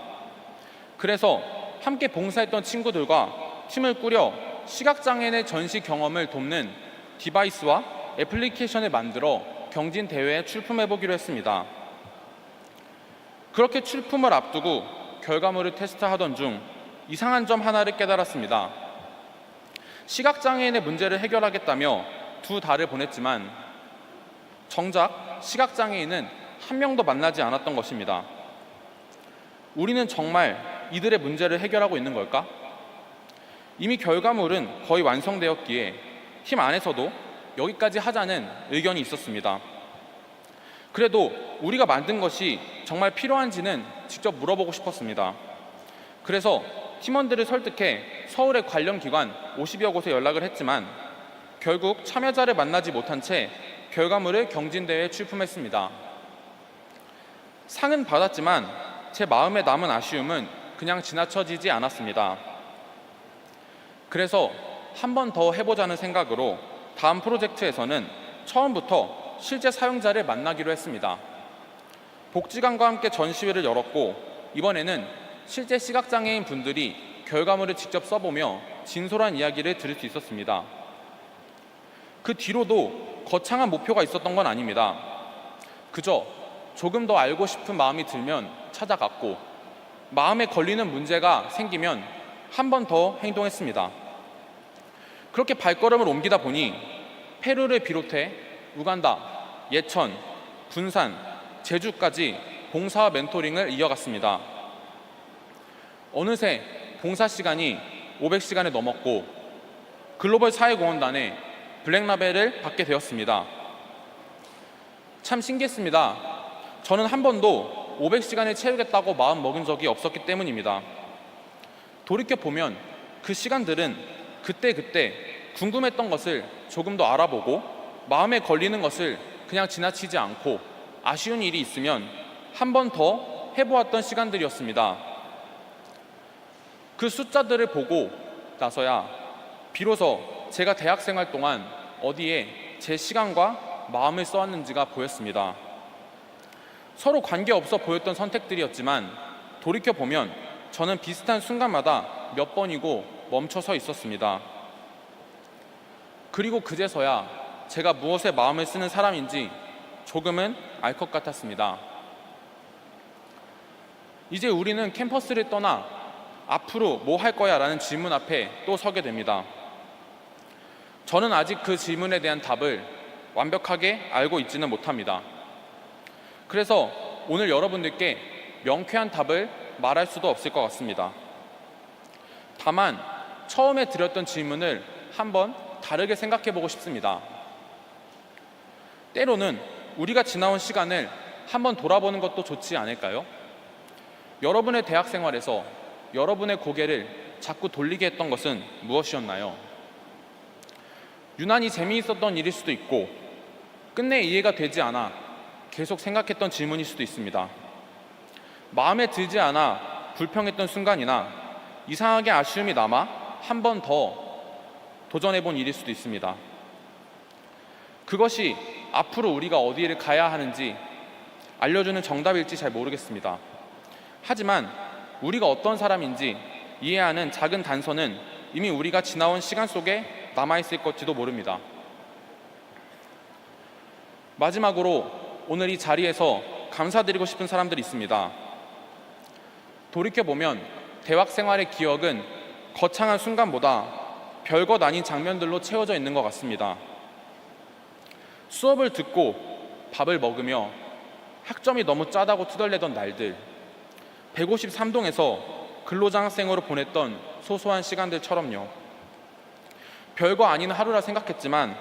그래서 함께 봉사했던 친구들과 팀을 꾸려 시각장애인의 전시 경험을 돕는 디바이스와 애플리케이션을 만들어 경진 대회에 출품해보기로 했습니다. 그렇게 출품을 앞두고 결과물을 테스트하던 중 이상한 점 하나를 깨달았습니다. 시각장애인의 문제를 해결하겠다며 2달을 보냈지만 정작 시각장애인은 한 명도 만나지 않았던 것입니다. 우리는 정말 이들의 문제를 해결하고 있는 걸까? 이미 결과물은 거의 완성되었기에 팀 안에서도 여기까지 하자는 의견이 있었습니다. 그래도 우리가 만든 것이 정말 필요한지는 직접 물어보고 싶었습니다. 그래서 팀원들을 설득해 서울의 관련 기관 50여 곳에 연락을 했지만 결국 참여자를 만나지 못한 채 결과물을 경진대회에 출품했습니다. 상은 받았지만 제 마음에 남은 아쉬움은 그냥 지나쳐지지 않았습니다. 그래서 한 번 더 해보자는 생각으로 다음 프로젝트에서는 처음부터 실제 사용자를 만나기로 했습니다. 복지관과 함께 전시회를 열었고 이번에는 실제 시각장애인 분들이 결과물을 직접 써보며 진솔한 이야기를 들을 수 있었습니다. 그 뒤로도 거창한 목표가 있었던 건 아닙니다. 그저 조금 더 알고 싶은 마음이 들면 찾아갔고 마음에 걸리는 문제가 생기면 한 번 더 행동했습니다. 그렇게 발걸음을 옮기다 보니 페루를 비롯해 우간다, 예천, 군산, 제주까지 봉사와 멘토링을 이어갔습니다. 어느새 봉사 시간이 500시간을 넘었고 글로벌 사회공헌단에 블랙라벨을 받게 되었습니다. 참 신기했습니다. 저는 한 번도 500시간을 채우겠다고 마음 먹은 적이 없었기 때문입니다. 돌이켜보면 그 시간들은 그때 궁금했던 것을 조금 더 알아보고 마음에 걸리는 것을 그냥 지나치지 않고 아쉬운 일이 있으면 한 번 더 해보았던 시간들이었습니다. 그 숫자들을 보고 나서야 비로소 제가 대학생활 동안 어디에 제 시간과 마음을 써왔는지가 보였습니다. 서로 관계없어 보였던 선택들이었지만 돌이켜보면 저는 비슷한 순간마다 몇 번이고 멈춰서 있었습니다. 그리고 그제서야 제가 무엇에 마음을 쓰는 사람인지 조금은 알 것 같았습니다. 이제 우리는 캠퍼스를 떠나 앞으로 뭐 할 거야 라는 질문 앞에 또 서게 됩니다. 저는 아직 그 질문에 대한 답을 완벽하게 알고 있지는 못합니다. 그래서 오늘 여러분들께 명쾌한 답을 말할 수도 없을 것 같습니다. 다만 처음에 드렸던 질문을 한번 다르게 생각해 보고 싶습니다. 때로는 우리가 지나온 시간을 한번 돌아보는 것도 좋지 않을까요? 여러분의 대학 생활에서 여러분의 고개를 자꾸 돌리게 했던 것은 무엇이었나요? 유난히 재미있었던 일일 수도 있고 끝내 이해가 되지 않아 계속 생각했던 질문일 수도 있습니다. 마음에 들지 않아 불평했던 순간이나 이상하게 아쉬움이 남아 한 번 더 도전해본 일일 수도 있습니다. 그것이 앞으로 우리가 어디를 가야 하는지 알려주는 정답일지 잘 모르겠습니다. 하지만 우리가 어떤 사람인지 이해하는 작은 단서는 이미 우리가 지나온 시간 속에 남아있을 것지도 모릅니다. 마지막으로 오늘 이 자리에서 감사드리고 싶은 사람들이 있습니다. 돌이켜보면 대학 생활의 기억은 거창한 순간보다 별것 아닌 장면들로 채워져 있는 것 같습니다. 수업을 듣고 밥을 먹으며 학점이 너무 짜다고 투덜대던 날들, 153동에서 근로장학생으로 보냈던 소소한 시간들처럼요. 별거 아닌 하루라 생각했지만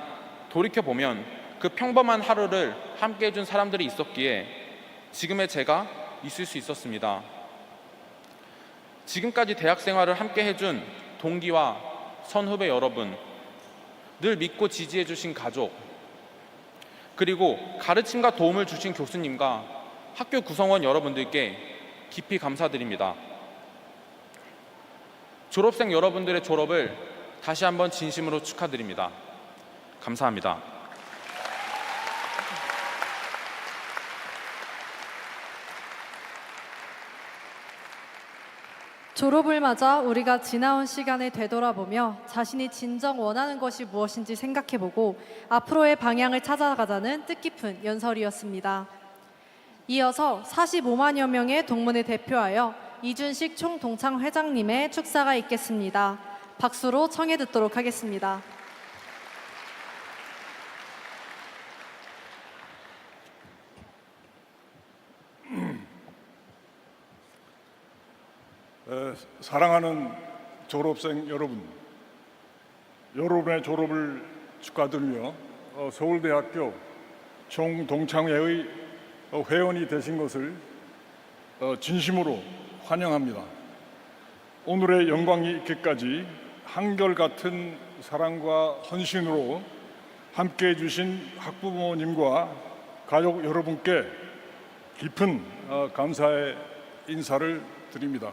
돌이켜보면 그 평범한 하루를 함께 해준 사람들이 있었기에 지금의 제가 있을 수 있었습니다. 지금까지 대학 생활을 함께 해준 동기와 선후배 여러분, 늘 믿고 지지해 주신 가족, 그리고 가르침과 도움을 주신 교수님과 학교 구성원 여러분들께 깊이 감사드립니다. 졸업생 여러분들의 졸업을 다시 한번 진심으로 축하드립니다. 감사합니다. 졸업을 맞아 우리가 지나온 시간을 되돌아보며 자신이 진정 원하는 것이 무엇인지 생각해보고 앞으로의 방향을 찾아가자는 뜻깊은 연설이었습니다. 이어서 45만여 명의 동문을 대표하여 이준식 총동창 회장님의 축사가 있겠습니다. 박수로 청해 듣도록 하겠습니다. 사랑하는 졸업생 여러분, 여러분의 졸업을 축하드리며 서울대학교 총동창회의 회원이 되신 것을 진심으로 환영합니다. 오늘의 영광이 있기까지 한결같은 사랑과 헌신으로 함께해 주신 학부모님과 가족 여러분께 깊은 감사의 인사를 드립니다.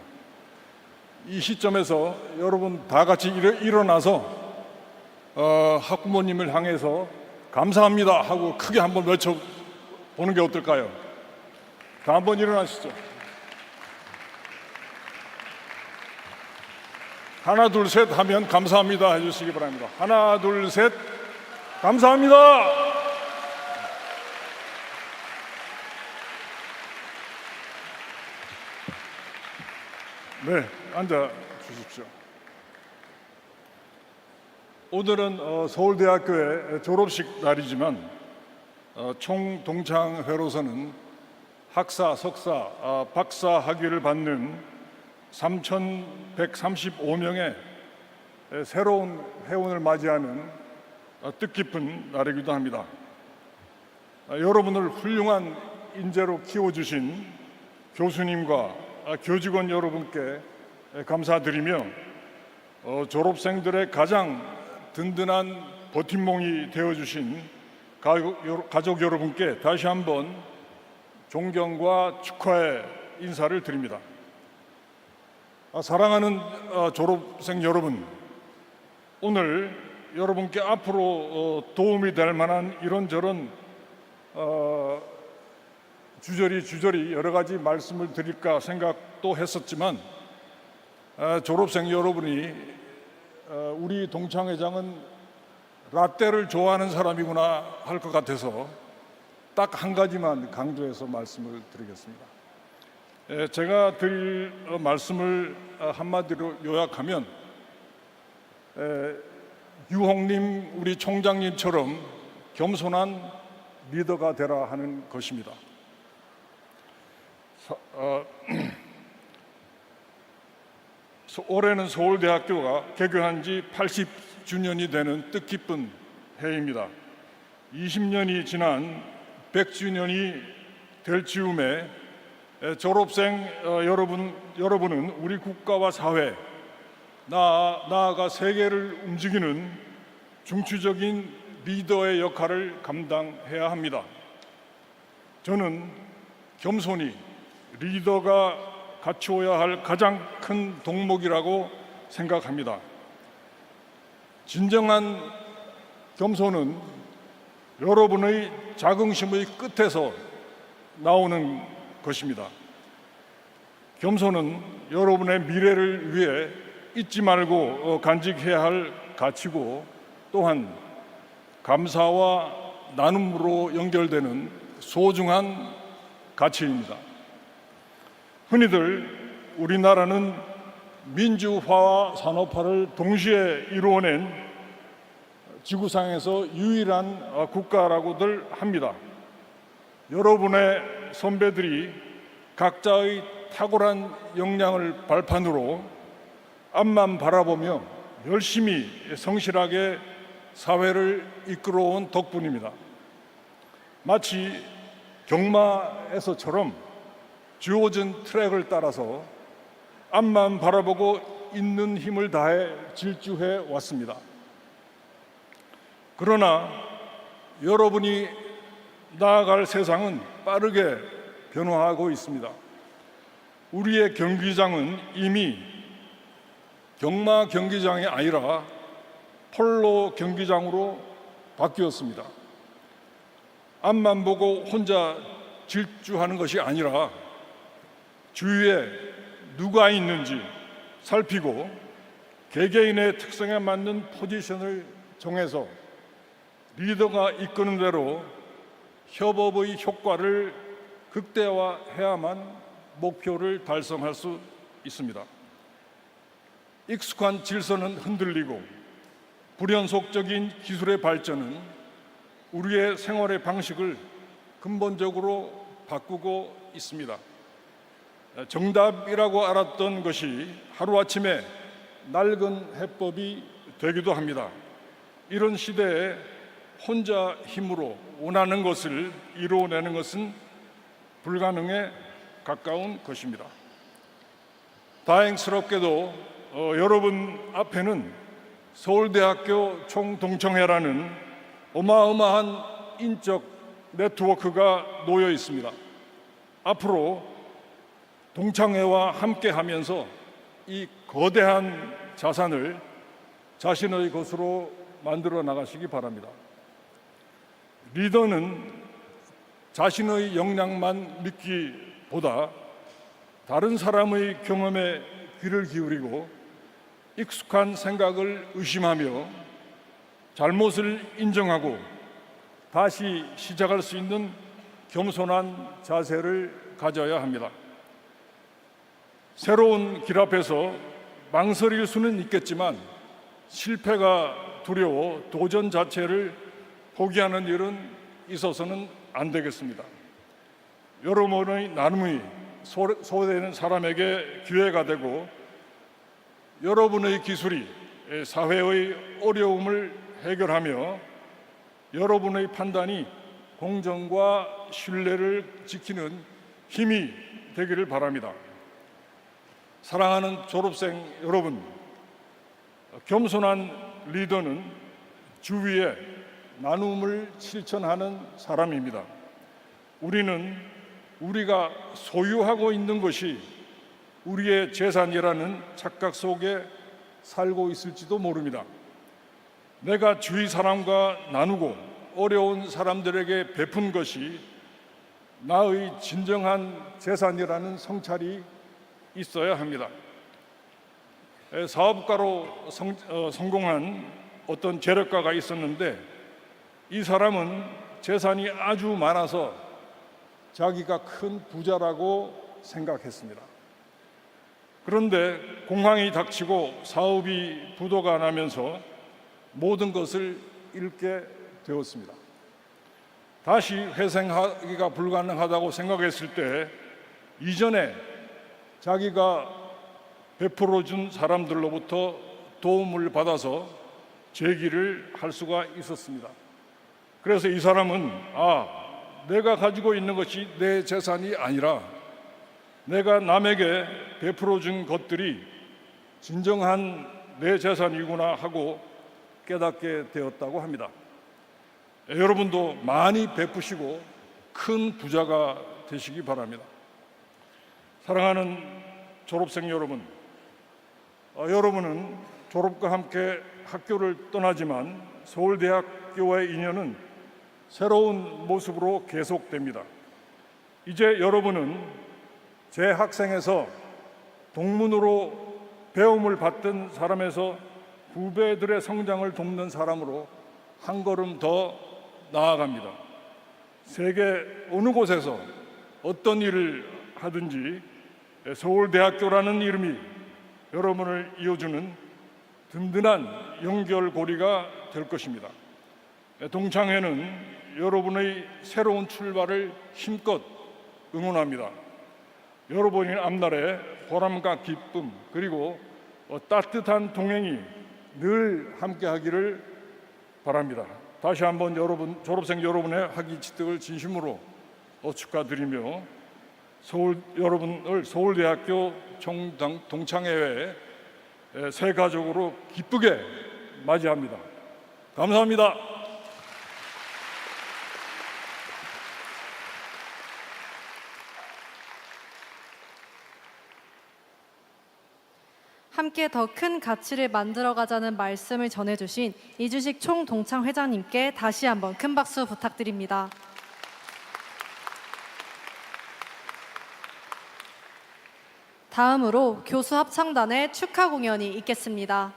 이 시점에서 여러분 다 같이 일어나서 학부모님을 향해서 감사합니다 하고 크게 한번 외쳐보는 게 어떨까요? 다 한번 일어나시죠. 하나 둘 셋 하면 감사합니다 해주시기 바랍니다. 하나 둘 셋 감사합니다. 네, 앉아 주십시오. 오늘은 서울대학교의 졸업식 날이지만 총동창회로서는 학사, 석사, 박사 학위를 받는 3,135명의 새로운 회원을 맞이하는 뜻깊은 날이기도 합니다. 여러분을 훌륭한 인재로 키워주신 교수님과 교직원 여러분께 감사드리며 졸업생들의 가장 든든한 버팀목이 되어주신 가족 여러분께 다시 한번 존경과 축하의 인사를 드립니다. 사랑하는 졸업생 여러분, 오늘 여러분께 앞으로 도움이 될 만한 이런저런 주저리 여러 가지 말씀을 드릴까 생각도 했었지만 졸업생 여러분이 우리 동창회장은 라떼를 좋아하는 사람이구나 할 것 같아서 딱 한 가지만 강조해서 말씀을 드리겠습니다. 제가 드릴 말씀을 한마디로 요약하면 유홍님 우리 총장님처럼 겸손한 리더가 되라 하는 것입니다. 올해는 서울대학교가 개교한 지 80주년이 되는 뜻깊은 해입니다. 20년이 지난 100주년이 될 즈음에 졸업생 여러분은 우리 국가와 사회, 나아가 세계를 움직이는 중추적인 리더의 역할을 감당해야 합니다. 저는 겸손이 리더가 갖추어야 할 가장 큰 덕목이라고 생각합니다. 진정한 겸손은 여러분의 자긍심의 끝에서 나오는 것입니다. 겸손은 여러분의 미래를 위해 잊지 말고 간직해야 할 가치고, 또한 감사와 나눔으로 연결되는 소중한 가치입니다. 흔히들 우리나라는 민주화와 산업화를 동시에 이루어낸 지구상에서 유일한 국가라고들 합니다. 여러분의 선배들이 각자의 탁월한 역량을 발판으로 앞만 바라보며 열심히 성실하게 사회를 이끌어온 덕분입니다. 마치 경마에서처럼 주어진 트랙을 따라서 앞만 바라보고 있는 힘을 다해 질주해 왔습니다. 그러나 여러분이 나아갈 세상은 빠르게 변화하고 있습니다. 우리의 경기장은 이미 경마 경기장이 아니라 폴로 경기장으로 바뀌었습니다. 앞만 보고 혼자 질주하는 것이 아니라 주위에 누가 있는지 살피고 개개인의 특성에 맞는 포지션을 정해서 리더가 이끄는 대로 협업의 효과를 극대화해야만 목표를 달성할 수 있습니다. 익숙한 질서는 흔들리고 불연속적인 기술의 발전은 우리의 생활의 방식을 근본적으로 바꾸고 있습니다. 정답이라고 알았던 것이 하루아침에 낡은 해법이 되기도 합니다. 이런 시대에 혼자 힘으로 원하는 것을 이루어내는 것은 불가능에 가까운 것입니다. 다행스럽게도 여러분 앞에는 서울대학교 총동청회라는 어마어마한 인적 네트워크가 놓여 있습니다. 앞으로 동창회와 함께하면서 이 거대한 자산을 자신의 것으로 만들어 나가시기 바랍니다. 리더는 자신의 역량만 믿기보다 다른 사람의 경험에 귀를 기울이고 익숙한 생각을 의심하며 잘못을 인정하고 다시 시작할 수 있는 겸손한 자세를 가져야 합니다. 새로운 길 앞에서 망설일 수는 있겠지만 실패가 두려워 도전 자체를 포기하는 일은 있어서는 안 되겠습니다. 여러분의 나눔이 소외되는 사람에게 기회가 되고 여러분의 기술이 사회의 어려움을 해결하며 여러분의 판단이 공정과 신뢰를 지키는 힘이 되기를 바랍니다. 사랑하는 졸업생 여러분, 겸손한 리더는 주위에 나눔을 실천하는 사람입니다. 우리는 우리가 소유하고 있는 것이 우리의 재산이라는 착각 속에 살고 있을지도 모릅니다. 내가 주위 사람과 나누고 어려운 사람들에게 베푼 것이 나의 진정한 재산이라는 성찰이 있어야 합니다. 사업가로 성공한 어떤 재력가가 있었는데 이 사람은 재산이 아주 많아서 자기가 큰 부자라고 생각했습니다. 그런데 공황이 닥치고 사업이 부도가 나면서 모든 것을 잃게 되었습니다. 다시 회생하기가 불가능하다고 생각했을 때 이전에 자기가 베풀어준 사람들로부터 도움을 받아서 재기를 할 수가 있었습니다. 그래서 이 사람은 내가 가지고 있는 것이 내 재산이 아니라 내가 남에게 베풀어준 것들이 진정한 내 재산이구나 하고 깨닫게 되었다고 합니다. 여러분도 많이 베푸시고 큰 부자가 되시기 바랍니다. 사랑하는 졸업생 여러분, 여러분은 졸업과 함께 학교를 떠나지만 서울대학교와의 인연은 새로운 모습으로 계속됩니다. 이제 여러분은 재학생에서 동문으로 배움을 받던 사람에서 후배들의 성장을 돕는 사람으로 한 걸음 더 나아갑니다. 세계 어느 곳에서 어떤 일을 하든지 서울대학교라는 이름이 여러분을 이어주는 든든한 연결고리가 될 것입니다. 동창회는 여러분의 새로운 출발을 힘껏 응원합니다. 여러분의 앞날에 보람과 기쁨 그리고 따뜻한 동행이 늘 함께하기를 바랍니다. 다시 한번 졸업생 여러분의 학위 취득을 진심으로 축하드리며 여러분을 서울대학교 동창회에 새 가족으로 기쁘게 맞이합니다. 감사합니다. 함께 더 큰 가치를 만들어가자는 말씀을 전해주신 이주식 총동창회장님께 다시 한번 큰 박수 부탁드립니다. 다음으로 교수 합창단의 축하 공연이 있겠습니다.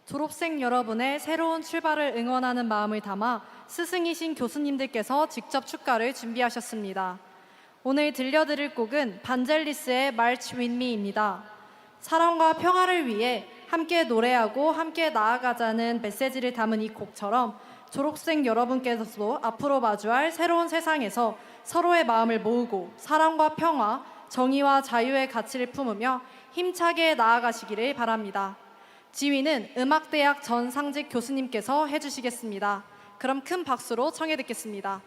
졸업생 여러분의 새로운 출발을 응원하는 마음을 담아 스승이신 교수님들께서 직접 축가를 준비하셨습니다. 오늘 들려드릴 곡은 반젤리스의 March With Me입니다. 사랑과 평화를 위해 함께 노래하고 함께 나아가자는 메시지를 담은 이 곡처럼 졸업생 여러분께서도 앞으로 마주할 새로운 세상에서 서로의 마음을 모으고 사랑과 평화, 정의와 자유의 가치를 품으며 힘차게 나아가시기를 바랍니다. 지휘는 음악대학 전상직 교수님께서 해주시겠습니다. 그럼 큰 박수로 청해 듣겠습니다.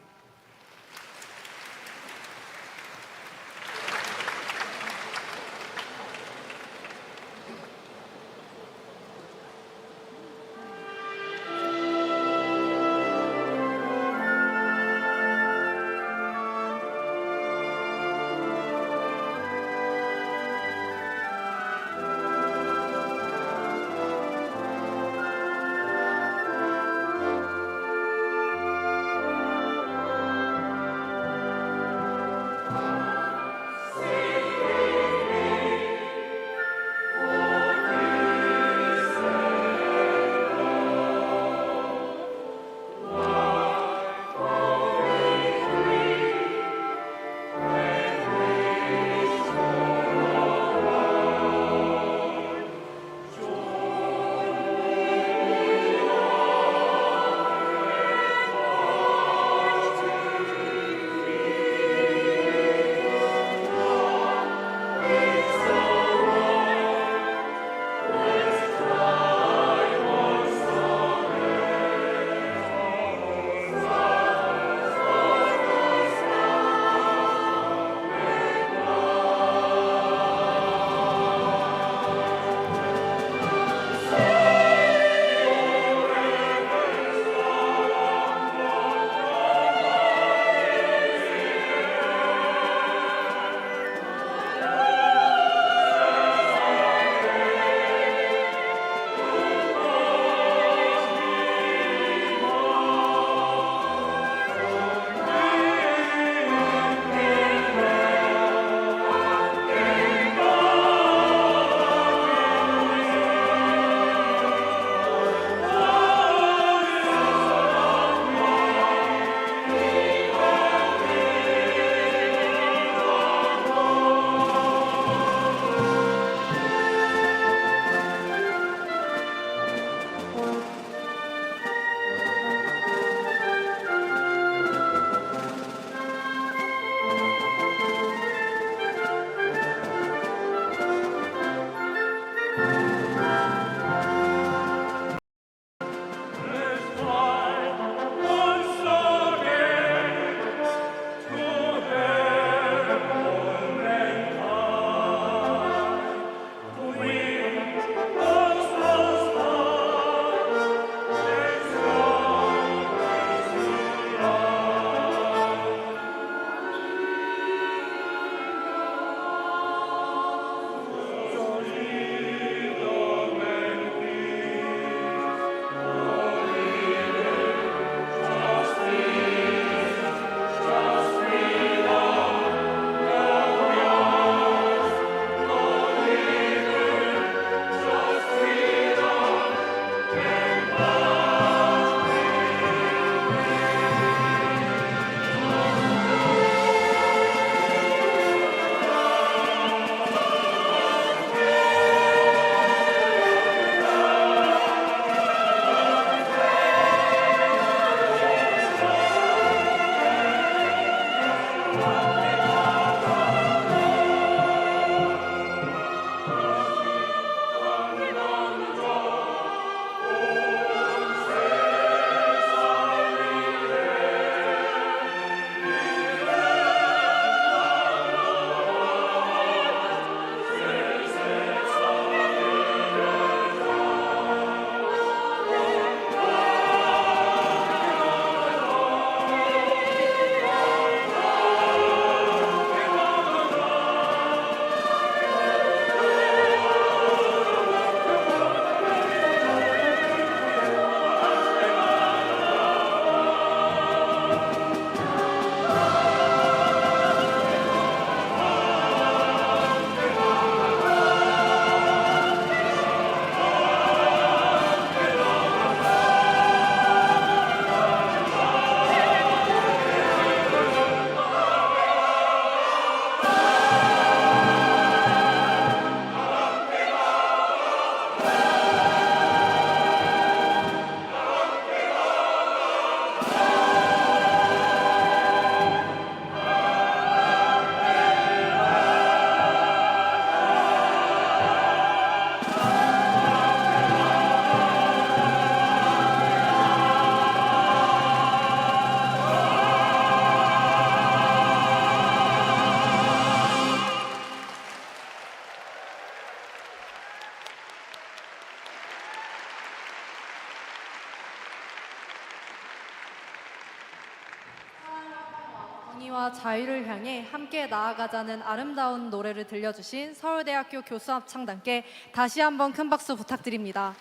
정의와 자유를 향해 함께 나아가자는 아름다운 노래를 들려주신 서울대학교 교수합창단께 다시 한번 큰 박수 부탁드립니다.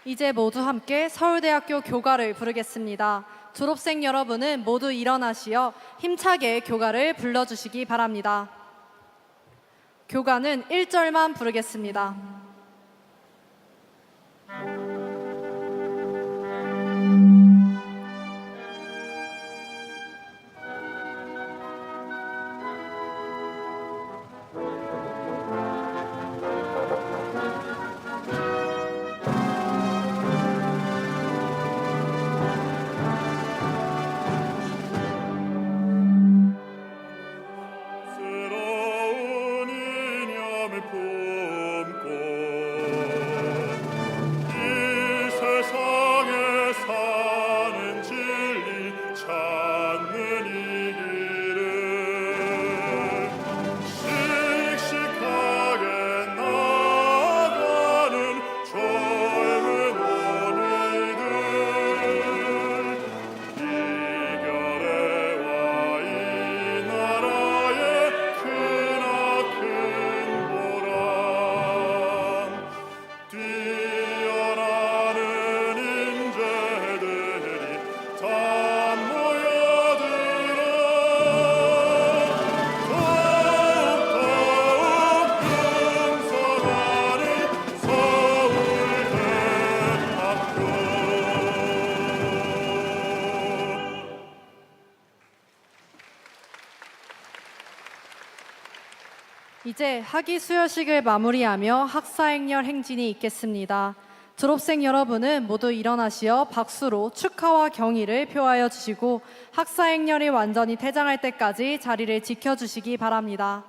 이제 모두 함께 서울대학교 교가를 부르겠습니다. 졸업생 여러분은 모두 일어나시어 힘차게 교가를 불러주시기 바랍니다. 교가는 1절만 부르겠습니다. 새로운 이념을 품고 이 세상에 사는 진리 찾는 이 길을 씩씩하게 나아가는 젊은 원이들 이겨내와 이 나라의 크나큰 보람 뛰어나는 인재들이 다 모여들어 더욱 용서하는 서울대학교. 이제 학위 수여식을 마무리하며 학사행렬 행진이 있겠습니다. 졸업생 여러분은 모두 일어나시어 박수로 축하와 경의를 표하여 주시고 학사행렬이 완전히 퇴장할 때까지 자리를 지켜주시기 바랍니다.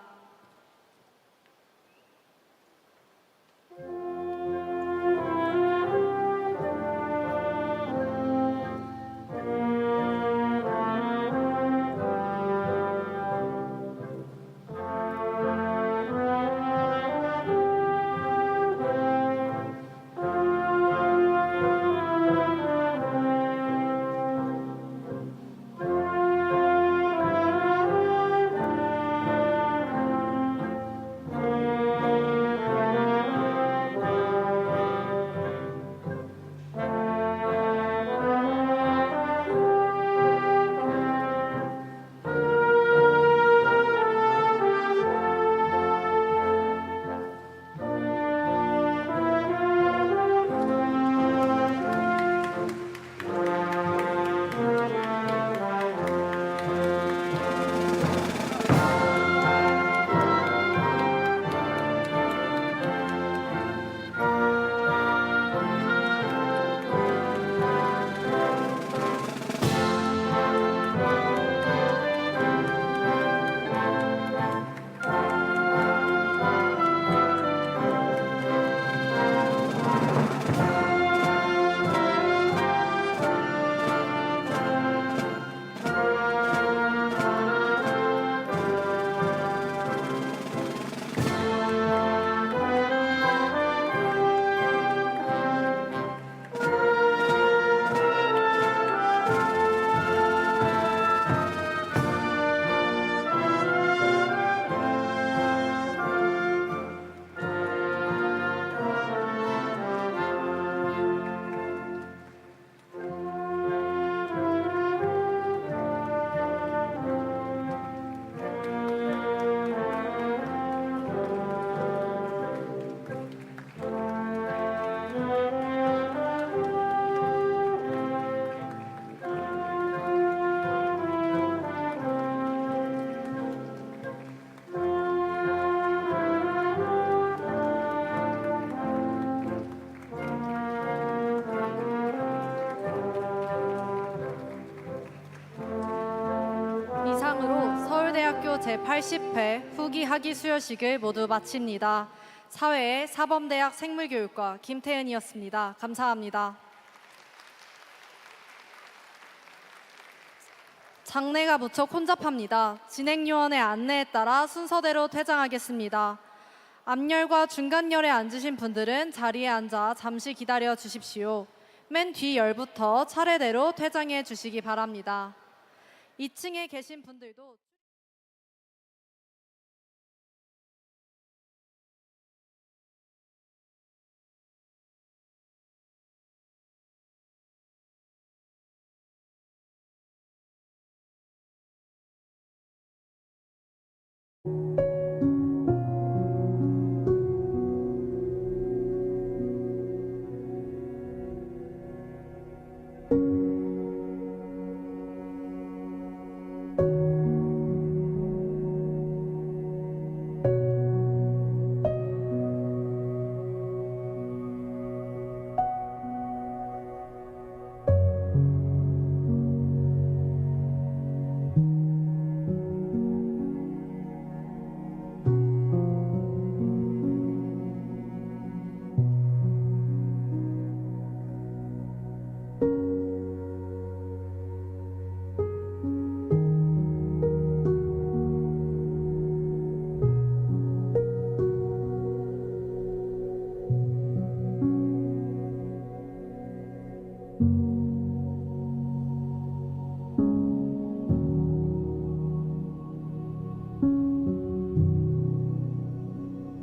이상으로 서울대학교 제80회 후기 학위 수여식을 모두 마칩니다. 사회의 사범대학 생물교육과 김태은이었습니다. 감사합니다. 장례가 무척 혼잡합니다. 진행요원의 안내에 따라 순서대로 퇴장하겠습니다. 앞열과 중간열에 앉으신 분들은 자리에 앉아 잠시 기다려 주십시오. 맨 뒤 열부터 차례대로 퇴장해 주시기 바랍니다. 2층에 계신 분들도